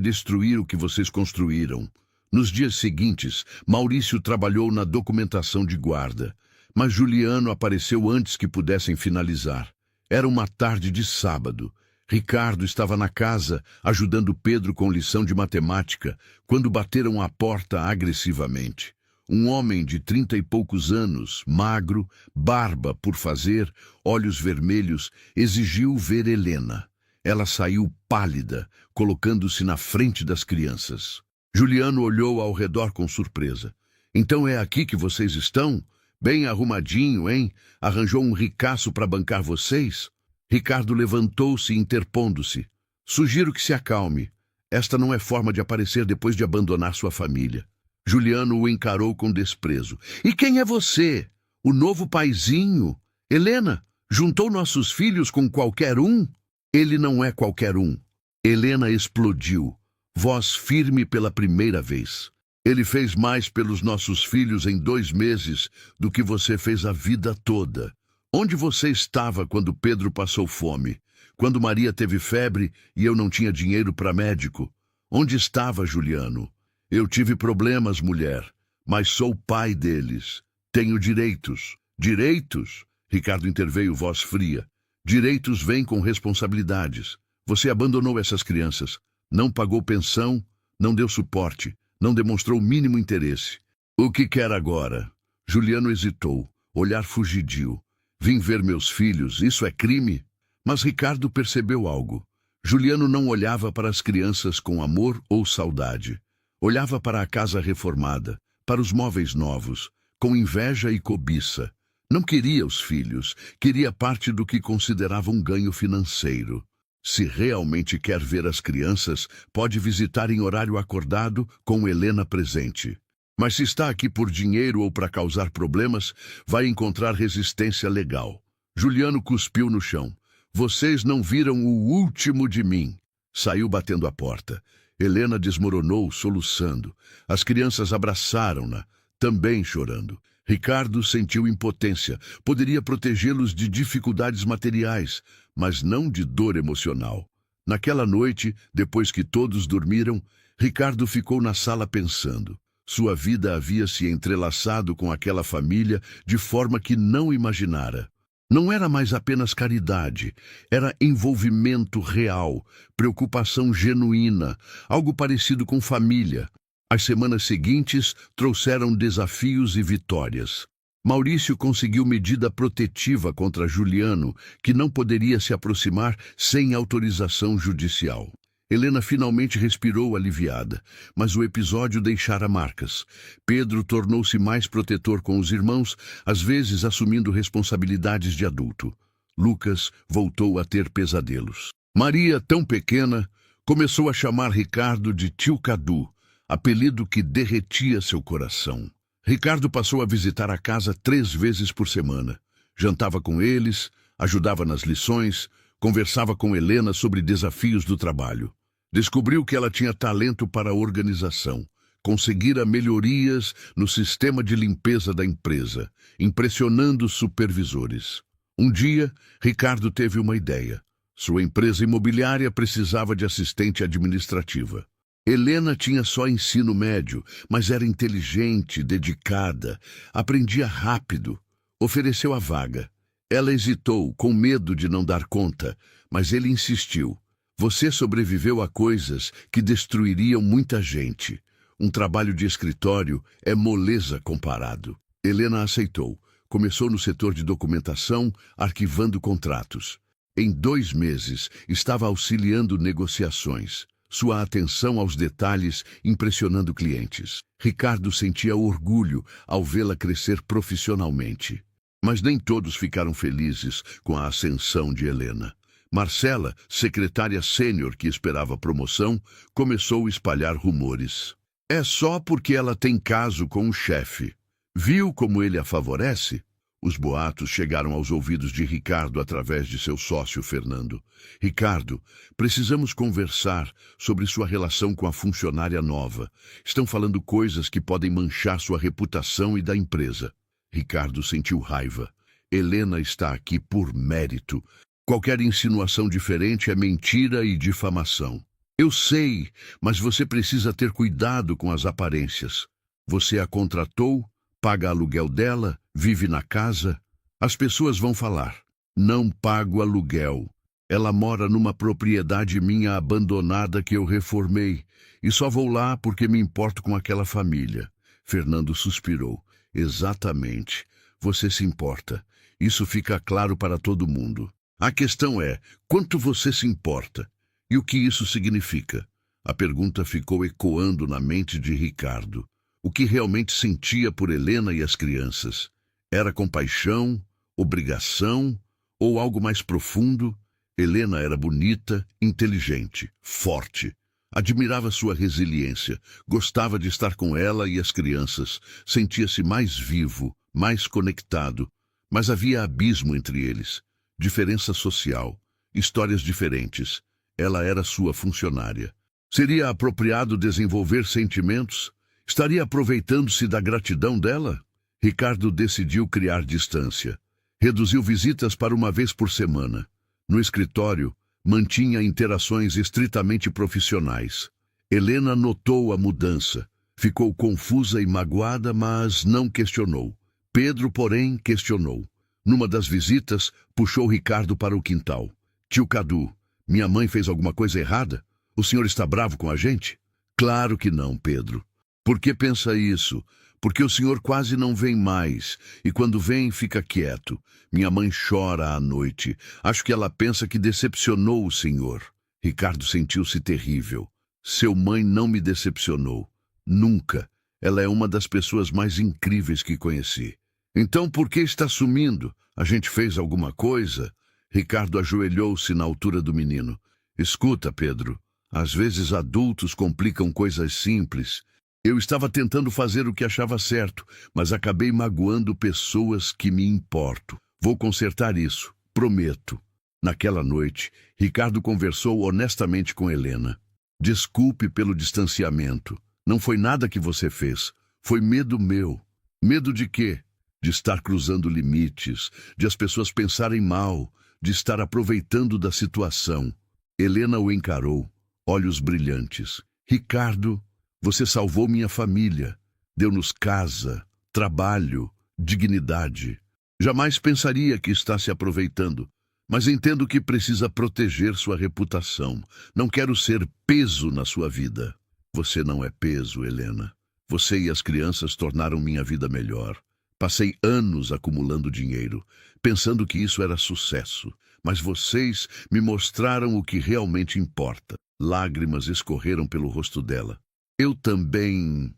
Speaker 1: destruir o que vocês construíram. Nos dias seguintes, Maurício trabalhou na documentação de guarda, mas Juliano apareceu antes que pudessem finalizar. Era uma tarde de sábado. Ricardo estava na casa, ajudando Pedro com lição de matemática, quando bateram à porta agressivamente. Um homem de 30 e poucos anos, magro, barba por fazer, olhos vermelhos, exigiu ver Helena. Ela saiu pálida, colocando-se na frente das crianças. Juliano olhou ao redor com surpresa. Então é aqui que vocês estão? Bem arrumadinho, hein? Arranjou um ricaço para bancar vocês? Ricardo levantou-se, interpondo-se. Sugiro que se acalme. Esta não é forma de aparecer depois de abandonar sua família. Juliano o encarou com desprezo. E quem é você? O novo paizinho? Helena, juntou nossos filhos com qualquer um? Ele não é qualquer um. Helena explodiu, voz firme pela primeira vez. Ele fez mais pelos nossos filhos em 2 meses do que você fez a vida toda. Onde você estava quando Pedro passou fome? Quando Maria teve febre e eu não tinha dinheiro para médico? Onde estava Juliano? Eu tive problemas, mulher, mas sou pai deles. Tenho direitos. Direitos? Ricardo interveio, voz fria. Direitos vêm com responsabilidades. Você abandonou essas crianças. Não pagou pensão, não deu suporte, não demonstrou o mínimo interesse. O que quer agora? Juliano hesitou, olhar fugidio. Vim ver meus filhos, isso é crime? Mas Ricardo percebeu algo. Juliano não olhava para as crianças com amor ou saudade. Olhava para a casa reformada, para os móveis novos, com inveja e cobiça. Não queria os filhos, queria parte do que considerava um ganho financeiro. Se realmente quer ver as crianças, pode visitar em horário acordado com Helena presente. Mas se está aqui por dinheiro ou para causar problemas, vai encontrar resistência legal. Juliano cuspiu no chão. Vocês não viram o último de mim. Saiu batendo a porta. Helena desmoronou, soluçando. As crianças abraçaram-na, também chorando. Ricardo sentiu impotência. Poderia protegê-los de dificuldades materiais, mas não de dor emocional. Naquela noite, depois que todos dormiram, Ricardo ficou na sala pensando. Sua vida havia se entrelaçado com aquela família de forma que não imaginara. Não era mais apenas caridade, era envolvimento real, preocupação genuína, algo parecido com família. As semanas seguintes trouxeram desafios e vitórias. Maurício conseguiu medida protetiva contra Juliano, que não poderia se aproximar sem autorização judicial. Helena finalmente respirou aliviada, mas o episódio deixara marcas. Pedro tornou-se mais protetor com os irmãos, às vezes assumindo responsabilidades de adulto. Lucas voltou a ter pesadelos. Maria, tão pequena, começou a chamar Ricardo de tio Cadu, apelido que derretia seu coração. Ricardo passou a visitar a casa 3 vezes por semana. Jantava com eles, ajudava nas lições, conversava com Helena sobre desafios do trabalho. Descobriu que ela tinha talento para a organização. Conseguira melhorias no sistema de limpeza da empresa, impressionando os supervisores. Um dia, Ricardo teve uma ideia. Sua empresa imobiliária precisava de assistente administrativa. Helena tinha só ensino médio, mas era inteligente, dedicada, aprendia rápido. Ofereceu a vaga. Ela hesitou, com medo de não dar conta, mas ele insistiu. Você sobreviveu a coisas que destruiriam muita gente. Um trabalho de escritório é moleza comparado. Helena aceitou. Começou no setor de documentação, arquivando contratos. Em 2 meses, estava auxiliando negociações. Sua atenção aos detalhes impressionando clientes. Ricardo sentia orgulho ao vê-la crescer profissionalmente. Mas nem todos ficaram felizes com a ascensão de Helena. Marcela, secretária sênior que esperava promoção, começou a espalhar rumores. É só porque ela tem caso com o chefe. Viu como ele a favorece? Os boatos chegaram aos ouvidos de Ricardo através de seu sócio Fernando. Ricardo, precisamos conversar sobre sua relação com a funcionária nova. Estão falando coisas que podem manchar sua reputação e da empresa. Ricardo sentiu raiva. Helena está aqui por mérito. Qualquer insinuação diferente é mentira e difamação. Eu sei, mas você precisa ter cuidado com as aparências. Você a contratou, paga aluguel dela, vive na casa. As pessoas vão falar. Não pago aluguel. Ela mora numa propriedade minha abandonada que eu reformei. E só vou lá porque me importo com aquela família. Fernando suspirou. Exatamente. Você se importa. Isso fica claro para todo mundo. A questão é, quanto você se importa? E o que isso significa? A pergunta ficou ecoando na mente de Ricardo. O que realmente sentia por Helena e as crianças? Era compaixão, obrigação ou algo mais profundo? Helena era bonita, inteligente, forte. Admirava sua resiliência, gostava de estar com ela e as crianças, sentia-se mais vivo, mais conectado. Mas havia abismo entre eles, diferença social, histórias diferentes. Ela era sua funcionária. Seria apropriado desenvolver sentimentos? Estaria aproveitando-se da gratidão dela? Ricardo decidiu criar distância. Reduziu visitas para uma vez por semana. No escritório, mantinha interações estritamente profissionais. Helena notou a mudança. Ficou confusa e magoada, mas não questionou. Pedro, porém, questionou. Numa das visitas, puxou Ricardo para o quintal. Tio Cadu, minha mãe fez alguma coisa errada? O senhor está bravo com a gente? Claro que não, Pedro. Por que pensa isso? Porque o senhor quase não vem mais, e quando vem, fica quieto. Minha mãe chora à noite. Acho que ela pensa que decepcionou o senhor. Ricardo sentiu-se terrível. Seu mãe não me decepcionou. Nunca. Ela é uma das pessoas mais incríveis que conheci. Então por que está sumindo? A gente fez alguma coisa? Ricardo ajoelhou-se na altura do menino. Escuta, Pedro. Às vezes adultos complicam coisas simples. Eu estava tentando fazer o que achava certo, mas acabei magoando pessoas que me importam. Vou consertar isso, prometo. Naquela noite, Ricardo conversou honestamente com Helena. Desculpe pelo distanciamento. Não foi nada que você fez. Foi medo meu. Medo de quê? De estar cruzando limites, de as pessoas pensarem mal, de estar aproveitando da situação. Helena o encarou, olhos brilhantes. Ricardo, você salvou minha família, deu-nos casa, trabalho, dignidade. Jamais pensaria que está se aproveitando, mas entendo que precisa proteger sua reputação. Não quero ser peso na sua vida. Você não é peso, Helena. Você e as crianças tornaram minha vida melhor. Passei anos acumulando dinheiro, pensando que isso era sucesso. Mas vocês me mostraram o que realmente importa. Lágrimas escorreram pelo rosto dela. Eu também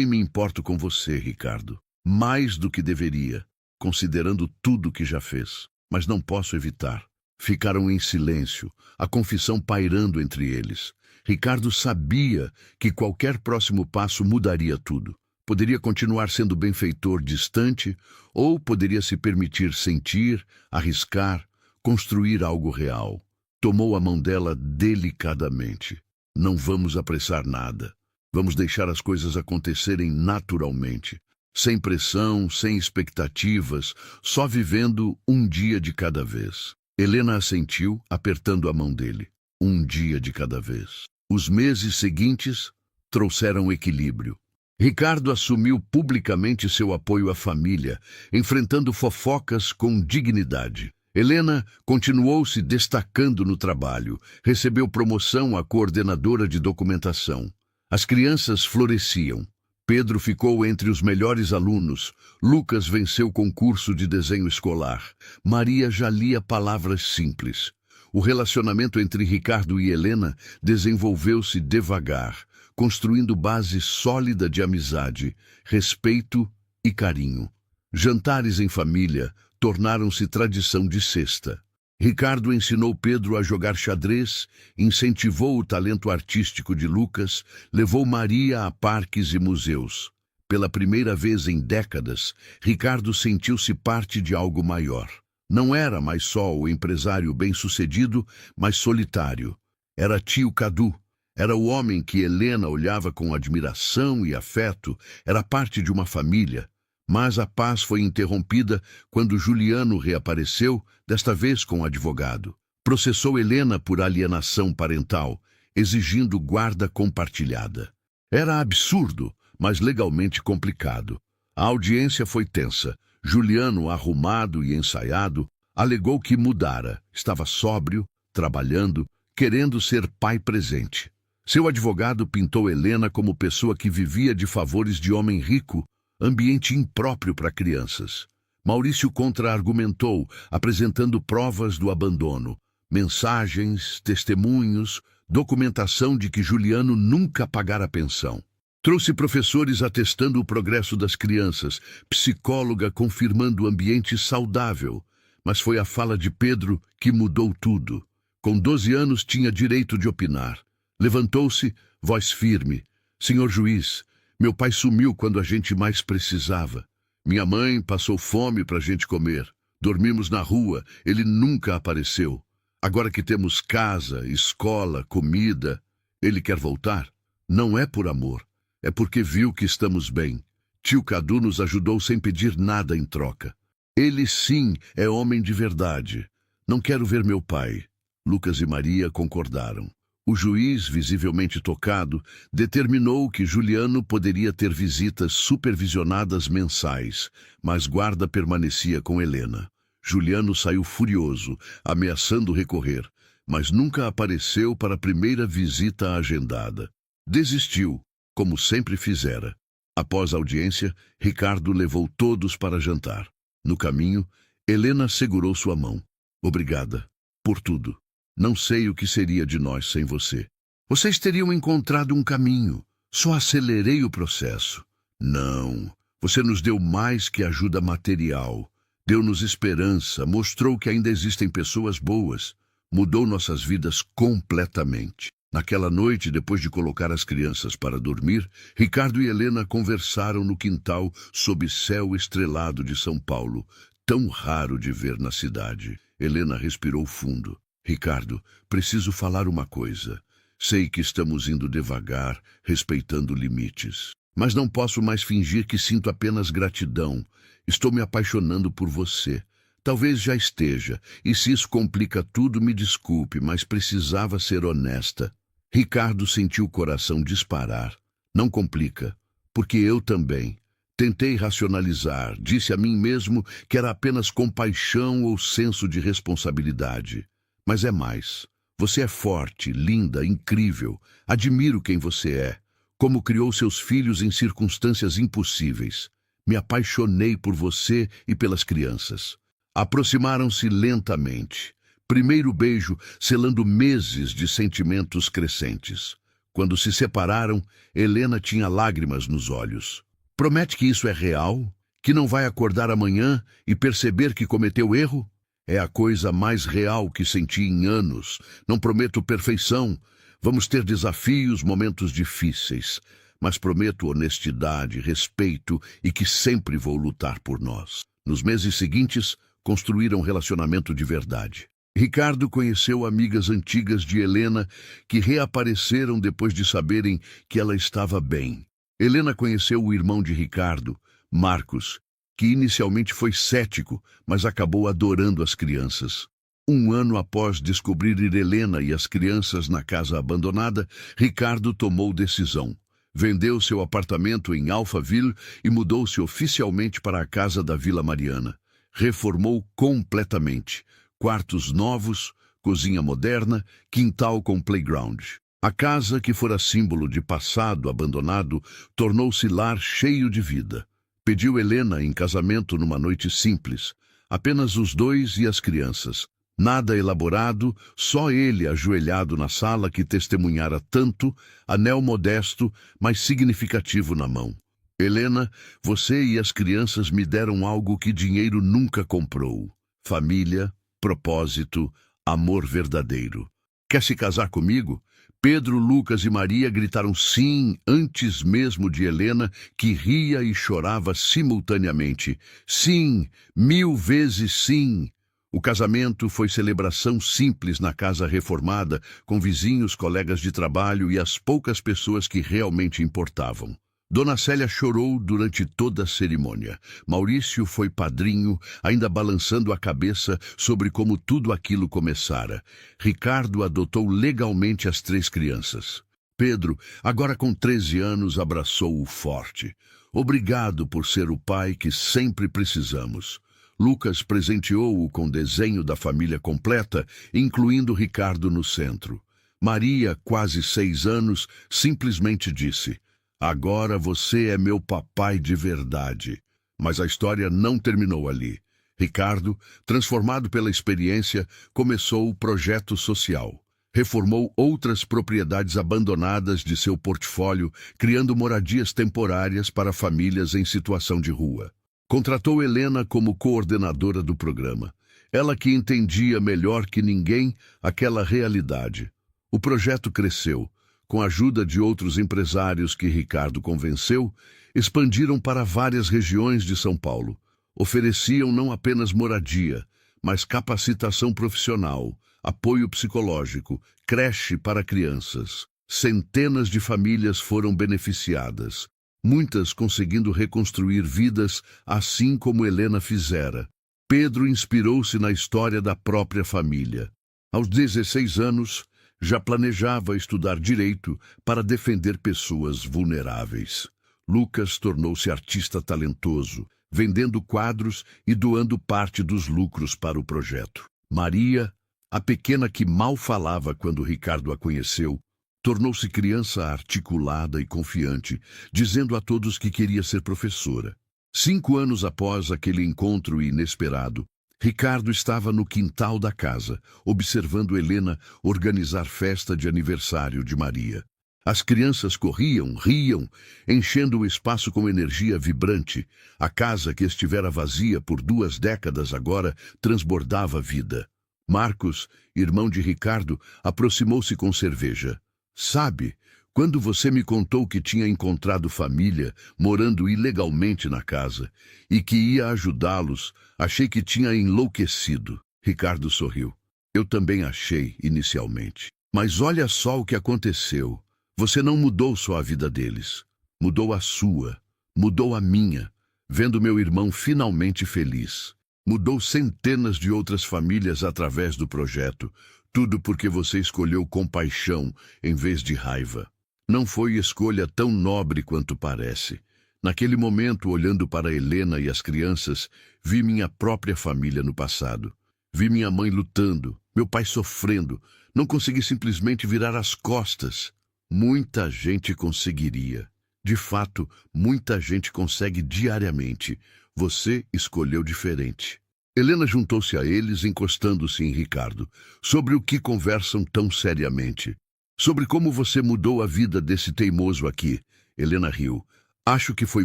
Speaker 1: me importo com você, Ricardo. Mais do que deveria, considerando tudo que já fez. Mas não posso evitar. Ficaram em silêncio, a confissão pairando entre eles. Ricardo sabia que qualquer próximo passo mudaria tudo. Poderia continuar sendo benfeitor distante, ou poderia se permitir sentir, arriscar, construir algo real. Tomou a mão dela delicadamente. Não vamos apressar nada. Vamos deixar as coisas acontecerem naturalmente. Sem pressão, sem expectativas, só vivendo um dia de cada vez. Helena assentiu, apertando a mão dele. Um dia de cada vez. Os meses seguintes trouxeram equilíbrio. Ricardo assumiu publicamente seu apoio à família, enfrentando fofocas com dignidade. Helena continuou se destacando no trabalho, recebeu promoção a coordenadora de documentação. As crianças floresciam. Pedro ficou entre os melhores alunos. Lucas venceu o concurso de desenho escolar. Maria já lia palavras simples. O relacionamento entre Ricardo e Helena desenvolveu-se devagar, construindo base sólida de amizade, respeito e carinho. Jantares em família tornaram-se tradição de sexta. Ricardo ensinou Pedro a jogar xadrez, incentivou o talento artístico de Lucas, levou Maria a parques e museus. Pela primeira vez em décadas, Ricardo sentiu-se parte de algo maior. Não era mais só o empresário bem-sucedido, mas solitário. Era tio Cadu. Era o homem que Helena olhava com admiração e afeto. Era parte de uma família. Mas a paz foi interrompida quando Juliano reapareceu, desta vez com advogado. Processou Helena por alienação parental, exigindo guarda compartilhada. Era absurdo, mas legalmente complicado. A audiência foi tensa. Juliano, arrumado e ensaiado, alegou que mudara. Estava sóbrio, trabalhando, querendo ser pai presente. Seu advogado pintou Helena como pessoa que vivia de favores de homem rico, ambiente impróprio para crianças. Maurício contra-argumentou, apresentando provas do abandono, mensagens, testemunhos, documentação de que Juliano nunca pagara pensão. Trouxe professores atestando o progresso das crianças, psicóloga confirmando o ambiente saudável. Mas foi a fala de Pedro que mudou tudo. Com 12 anos tinha direito de opinar. Levantou-se, voz firme. Senhor juiz, meu pai sumiu quando a gente mais precisava. Minha mãe passou fome para a gente comer. Dormimos na rua, ele nunca apareceu. Agora que temos casa, escola, comida, ele quer voltar? Não é por amor. É porque viu que estamos bem. Tio Cadu nos ajudou sem pedir nada em troca. Ele sim é homem de verdade. Não quero ver meu pai. Lucas e Maria concordaram. O juiz, visivelmente tocado, determinou que Juliano poderia ter visitas supervisionadas mensais, mas guarda permanecia com Helena. Juliano saiu furioso, ameaçando recorrer, mas nunca apareceu para a primeira visita agendada. Desistiu, como sempre fizera. Após a audiência, Ricardo levou todos para jantar. No caminho, Helena segurou sua mão. Obrigada por tudo. Não sei o que seria de nós sem você. Vocês teriam encontrado um caminho. Só acelerei o processo. Não, você nos deu mais que ajuda material. Deu-nos esperança, mostrou que ainda existem pessoas boas. Mudou nossas vidas completamente. Naquela noite, depois de colocar as crianças para dormir, Ricardo e Helena conversaram no quintal sob céu estrelado de São Paulo, tão raro de ver na cidade. Helena respirou fundo. Ricardo, preciso falar uma coisa. Sei que estamos indo devagar, respeitando limites. Mas não posso mais fingir que sinto apenas gratidão. Estou me apaixonando por você. Talvez já esteja, e se isso complica tudo, me desculpe, mas precisava ser honesta. Ricardo sentiu o coração disparar. Não complica, porque eu também. Tentei racionalizar, disse a mim mesmo que era apenas compaixão ou senso de responsabilidade. Mas é mais. Você é forte, linda, incrível. Admiro quem você é. Como criou seus filhos em circunstâncias impossíveis. Me apaixonei por você e pelas crianças. Aproximaram-se lentamente. Primeiro beijo, selando meses de sentimentos crescentes. Quando se separaram, Helena tinha lágrimas nos olhos. Promete que isso é real? Que não vai acordar amanhã e perceber que cometeu erro? É a coisa mais real que senti em anos. Não prometo perfeição. Vamos ter desafios, momentos difíceis. Mas prometo honestidade, respeito e que sempre vou lutar por nós. Nos meses seguintes, construíram um relacionamento de verdade. Ricardo conheceu amigas antigas de Helena que reapareceram depois de saberem que ela estava bem. Helena conheceu o irmão de Ricardo, Marcos, que inicialmente foi cético, mas acabou adorando as crianças. Um ano após descobrir Helena e as crianças na casa abandonada, Ricardo tomou decisão. Vendeu seu apartamento em Alphaville e mudou-se oficialmente para a casa da Vila Mariana. Reformou completamente. Quartos novos, cozinha moderna, quintal com playground. A casa, que fora símbolo de passado abandonado, tornou-se lar cheio de vida. Pediu Helena em casamento numa noite simples. Apenas os dois e as crianças. Nada elaborado, só ele ajoelhado na sala que testemunhara tanto, anel modesto, mas significativo na mão. Helena, você e as crianças me deram algo que dinheiro nunca comprou. Família, propósito, amor verdadeiro. Quer se casar comigo? Pedro, Lucas e Maria gritaram sim antes mesmo de Helena, que ria e chorava simultaneamente. Sim, 1000 vezes sim! O casamento foi celebração simples na casa reformada, com vizinhos, colegas de trabalho e as poucas pessoas que realmente importavam. Dona Célia chorou durante toda a cerimônia. Maurício foi padrinho, ainda balançando a cabeça sobre como tudo aquilo começara. Ricardo adotou legalmente as 3 crianças. Pedro, agora com 13 anos, abraçou-o forte. Obrigado por ser o pai que sempre precisamos. Lucas presenteou-o com desenho da família completa, incluindo Ricardo no centro. Maria, quase 6 anos, simplesmente disse: "Agora você é meu papai de verdade." Mas a história não terminou ali. Ricardo, transformado pela experiência, começou o projeto social. Reformou outras propriedades abandonadas de seu portfólio, criando moradias temporárias para famílias em situação de rua. Contratou Helena como coordenadora do programa. Ela que entendia melhor que ninguém aquela realidade. O projeto cresceu. Com a ajuda de outros empresários que Ricardo convenceu, expandiram para várias regiões de São Paulo. Ofereciam não apenas moradia, mas capacitação profissional, apoio psicológico, creche para crianças. Centenas de famílias foram beneficiadas, muitas conseguindo reconstruir vidas assim como Helena fizera. Pedro inspirou-se na história da própria família. Aos 16 anos, já planejava estudar direito para defender pessoas vulneráveis. Lucas tornou-se artista talentoso, vendendo quadros e doando parte dos lucros para o projeto. Maria, a pequena que mal falava quando Ricardo a conheceu, tornou-se criança articulada e confiante, dizendo a todos que queria ser professora. 5 anos após aquele encontro inesperado, Ricardo estava no quintal da casa, observando Helena organizar festa de aniversário de Maria. As crianças corriam, riam, enchendo o espaço com energia vibrante. A casa, que estivera vazia por 2 décadas agora, transbordava vida. Marcos, irmão de Ricardo, aproximou-se com cerveja. "Sabe, quando você me contou que tinha encontrado família morando ilegalmente na casa e que ia ajudá-los, achei que tinha enlouquecido." Ricardo sorriu. "Eu também achei, inicialmente. Mas olha só o que aconteceu. Você não mudou só a vida deles. Mudou a sua. Mudou a minha, vendo meu irmão finalmente feliz. Mudou centenas de outras famílias através do projeto. Tudo porque você escolheu compaixão em vez de raiva. Não foi escolha tão nobre quanto parece. Naquele momento, olhando para Helena e as crianças, vi minha própria família no passado. Vi minha mãe lutando, meu pai sofrendo. Não consegui simplesmente virar as costas. Muita gente conseguiria. De fato, muita gente consegue diariamente. Você escolheu diferente." Helena juntou-se a eles, encostando-se em Ricardo. "Sobre o que conversam tão seriamente?" "Sobre como você mudou a vida desse teimoso aqui." Helena riu. "Acho que foi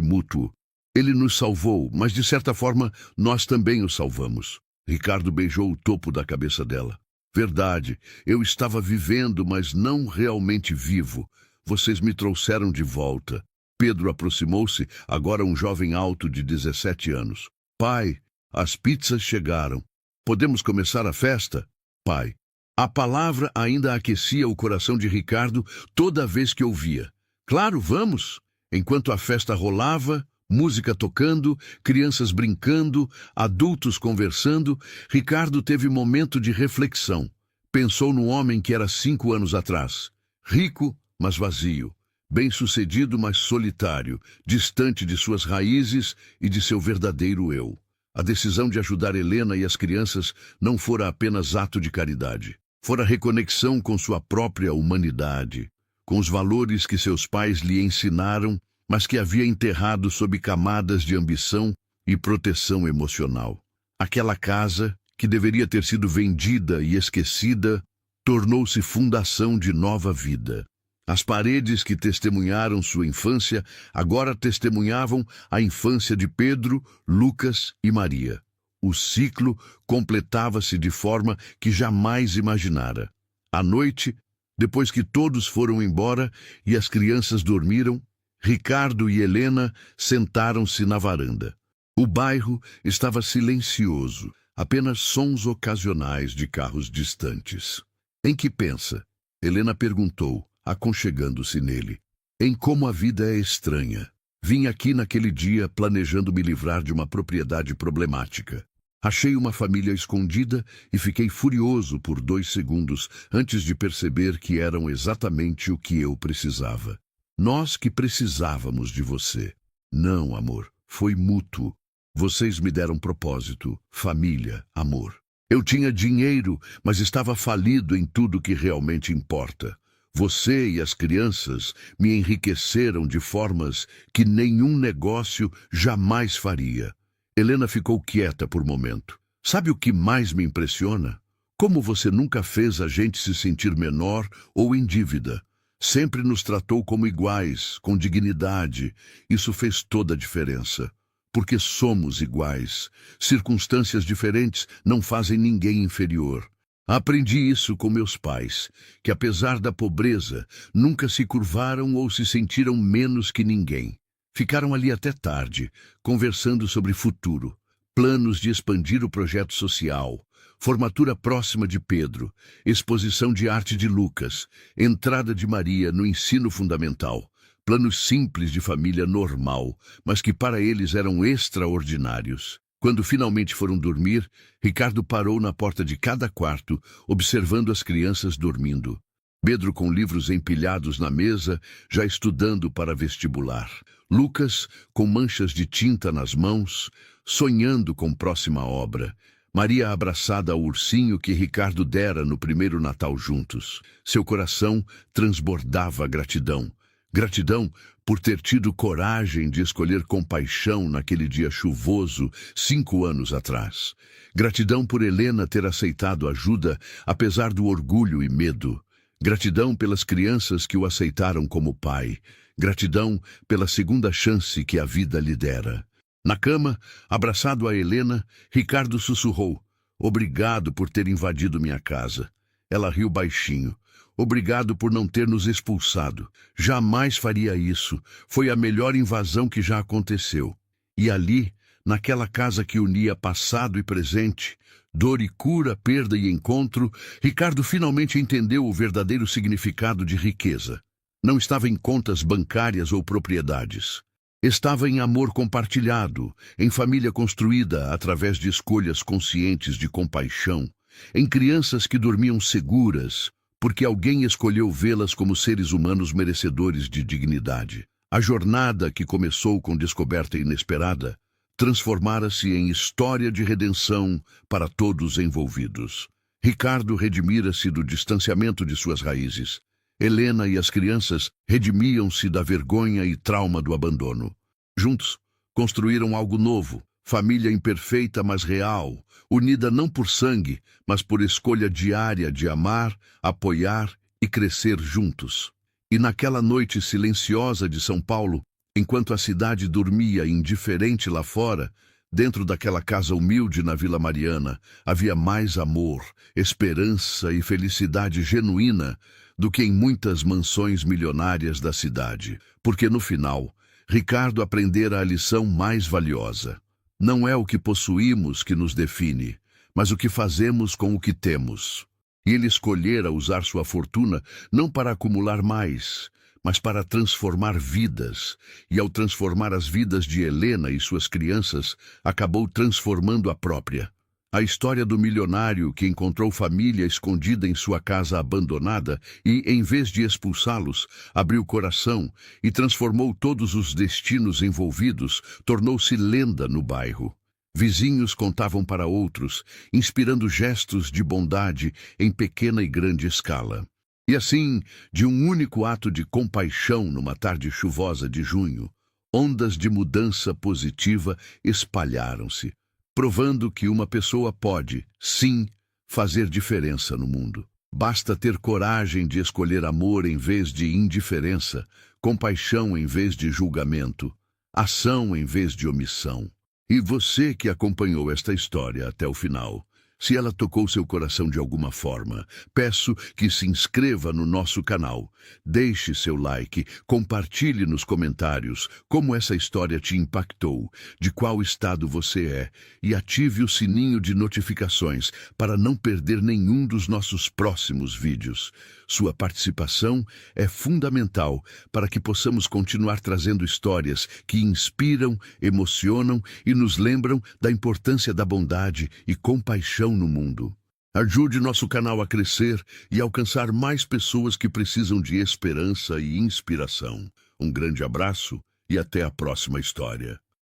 Speaker 1: mútuo. Ele nos salvou, mas de certa forma nós também o salvamos." Ricardo beijou o topo da cabeça dela. "Verdade, eu estava vivendo, mas não realmente vivo. Vocês me trouxeram de volta." Pedro aproximou-se, agora um jovem alto de 17 anos. "Pai, as pizzas chegaram. Podemos começar a festa?" "Pai." A palavra ainda aquecia o coração de Ricardo toda vez que ouvia. "Claro, vamos." Enquanto a festa rolava, música tocando, crianças brincando, adultos conversando, Ricardo teve momento de reflexão. Pensou no homem que era 5 anos atrás. Rico, mas vazio. Bem-sucedido, mas solitário, distante de suas raízes e de seu verdadeiro eu. A decisão de ajudar Helena e as crianças não fora apenas ato de caridade. Fora reconexão com sua própria humanidade, com os valores que seus pais lhe ensinaram, mas que havia enterrado sob camadas de ambição e proteção emocional. Aquela casa, que deveria ter sido vendida e esquecida, tornou-se fundação de nova vida. As paredes que testemunharam sua infância agora testemunhavam a infância de Pedro, Lucas e Maria. O ciclo completava-se de forma que jamais imaginara. À noite, depois que todos foram embora e as crianças dormiram, Ricardo e Helena sentaram-se na varanda. O bairro estava silencioso, apenas sons ocasionais de carros distantes. "Em que pensa?" Helena perguntou, aconchegando-se nele. "Em como a vida é estranha. Vim aqui naquele dia planejando me livrar de uma propriedade problemática. Achei uma família escondida e fiquei furioso por 2 segundos antes de perceber que eram exatamente o que eu precisava. Nós que precisávamos de você." "Não, amor, foi mútuo. Vocês me deram propósito, família, amor." Eu tinha dinheiro, mas estava falido em tudo que realmente importa. Você e as crianças me enriqueceram de formas que nenhum negócio jamais faria. Helena ficou quieta por momento. Sabe o que mais me impressiona? Como você nunca fez a gente se sentir menor ou em dívida. Sempre nos tratou como iguais, com dignidade. Isso fez toda a diferença. Porque somos iguais. Circunstâncias diferentes não fazem ninguém inferior. Aprendi isso com meus pais, que apesar da pobreza, nunca se curvaram ou se sentiram menos que ninguém. Ficaram ali até tarde, conversando sobre futuro, planos de expandir o projeto social, formatura próxima de Pedro, exposição de arte de Lucas, entrada de Maria no ensino fundamental. Planos simples de família normal, mas que para eles eram extraordinários. Quando finalmente foram dormir, Ricardo parou na porta de cada quarto, observando as crianças dormindo. Pedro com livros empilhados na mesa, já estudando para vestibular. Lucas com manchas de tinta nas mãos, sonhando com próxima obra. Maria abraçada ao ursinho que Ricardo dera no primeiro Natal juntos. Seu coração transbordava gratidão. Gratidão por ter tido coragem de escolher compaixão naquele dia chuvoso 5 anos atrás. Gratidão por Helena ter aceitado ajuda, apesar do orgulho e medo. Gratidão pelas crianças que o aceitaram como pai. Gratidão pela segunda chance que a vida lhe dera. Na cama, abraçado a Helena, Ricardo sussurrou: "Obrigado por ter invadido minha casa." Ela riu baixinho. "Obrigado por não ter nos expulsado. Jamais faria isso. Foi a melhor invasão que já aconteceu." E ali, naquela casa que unia passado e presente, dor e cura, perda e encontro, Ricardo finalmente entendeu o verdadeiro significado de riqueza. Não estava em contas bancárias ou propriedades. Estava em amor compartilhado, em família construída através de escolhas conscientes de compaixão, em crianças que dormiam seguras, porque alguém escolheu vê-las como seres humanos merecedores de dignidade. A jornada, que começou com descoberta inesperada, transformara-se em história de redenção para todos envolvidos. Ricardo redimira-se do distanciamento de suas raízes. Helena e as crianças redimiam-se da vergonha e trauma do abandono. Juntos, construíram algo novo, família imperfeita, mas real, unida não por sangue, mas por escolha diária de amar, apoiar e crescer juntos. E naquela noite silenciosa de São Paulo, enquanto a cidade dormia indiferente lá fora, dentro daquela casa humilde na Vila Mariana, havia mais amor, esperança e felicidade genuína do que em muitas mansões milionárias da cidade. Porque no final, Ricardo aprendera a lição mais valiosa. Não é o que possuímos que nos define, mas o que fazemos com o que temos. E ele escolhera usar sua fortuna não para acumular mais, mas para transformar vidas. E ao transformar as vidas de Helena e suas crianças, acabou transformando a própria. A história do milionário que encontrou família escondida em sua casa abandonada e, em vez de expulsá-los, abriu coração e transformou todos os destinos envolvidos, tornou-se lenda no bairro. Vizinhos contavam para outros, inspirando gestos de bondade em pequena e grande escala. E assim, de um único ato de compaixão numa tarde chuvosa de junho, ondas de mudança positiva espalharam-se, provando que uma pessoa pode, sim, fazer diferença no mundo. Basta ter coragem de escolher amor em vez de indiferença, compaixão em vez de julgamento, ação em vez de omissão. E você que acompanhou esta história até o final, se ela tocou seu coração de alguma forma, peço que se inscreva no nosso canal, deixe seu like, compartilhe nos comentários como essa história te impactou, de qual estado você é, e ative o sininho de notificações para não perder nenhum dos nossos próximos vídeos. Sua participação é fundamental para que possamos continuar trazendo histórias que inspiram, emocionam e nos lembram da importância da bondade e compaixão no mundo. Ajude nosso canal a crescer e alcançar mais pessoas que precisam de esperança e inspiração. Um grande abraço e até a próxima história.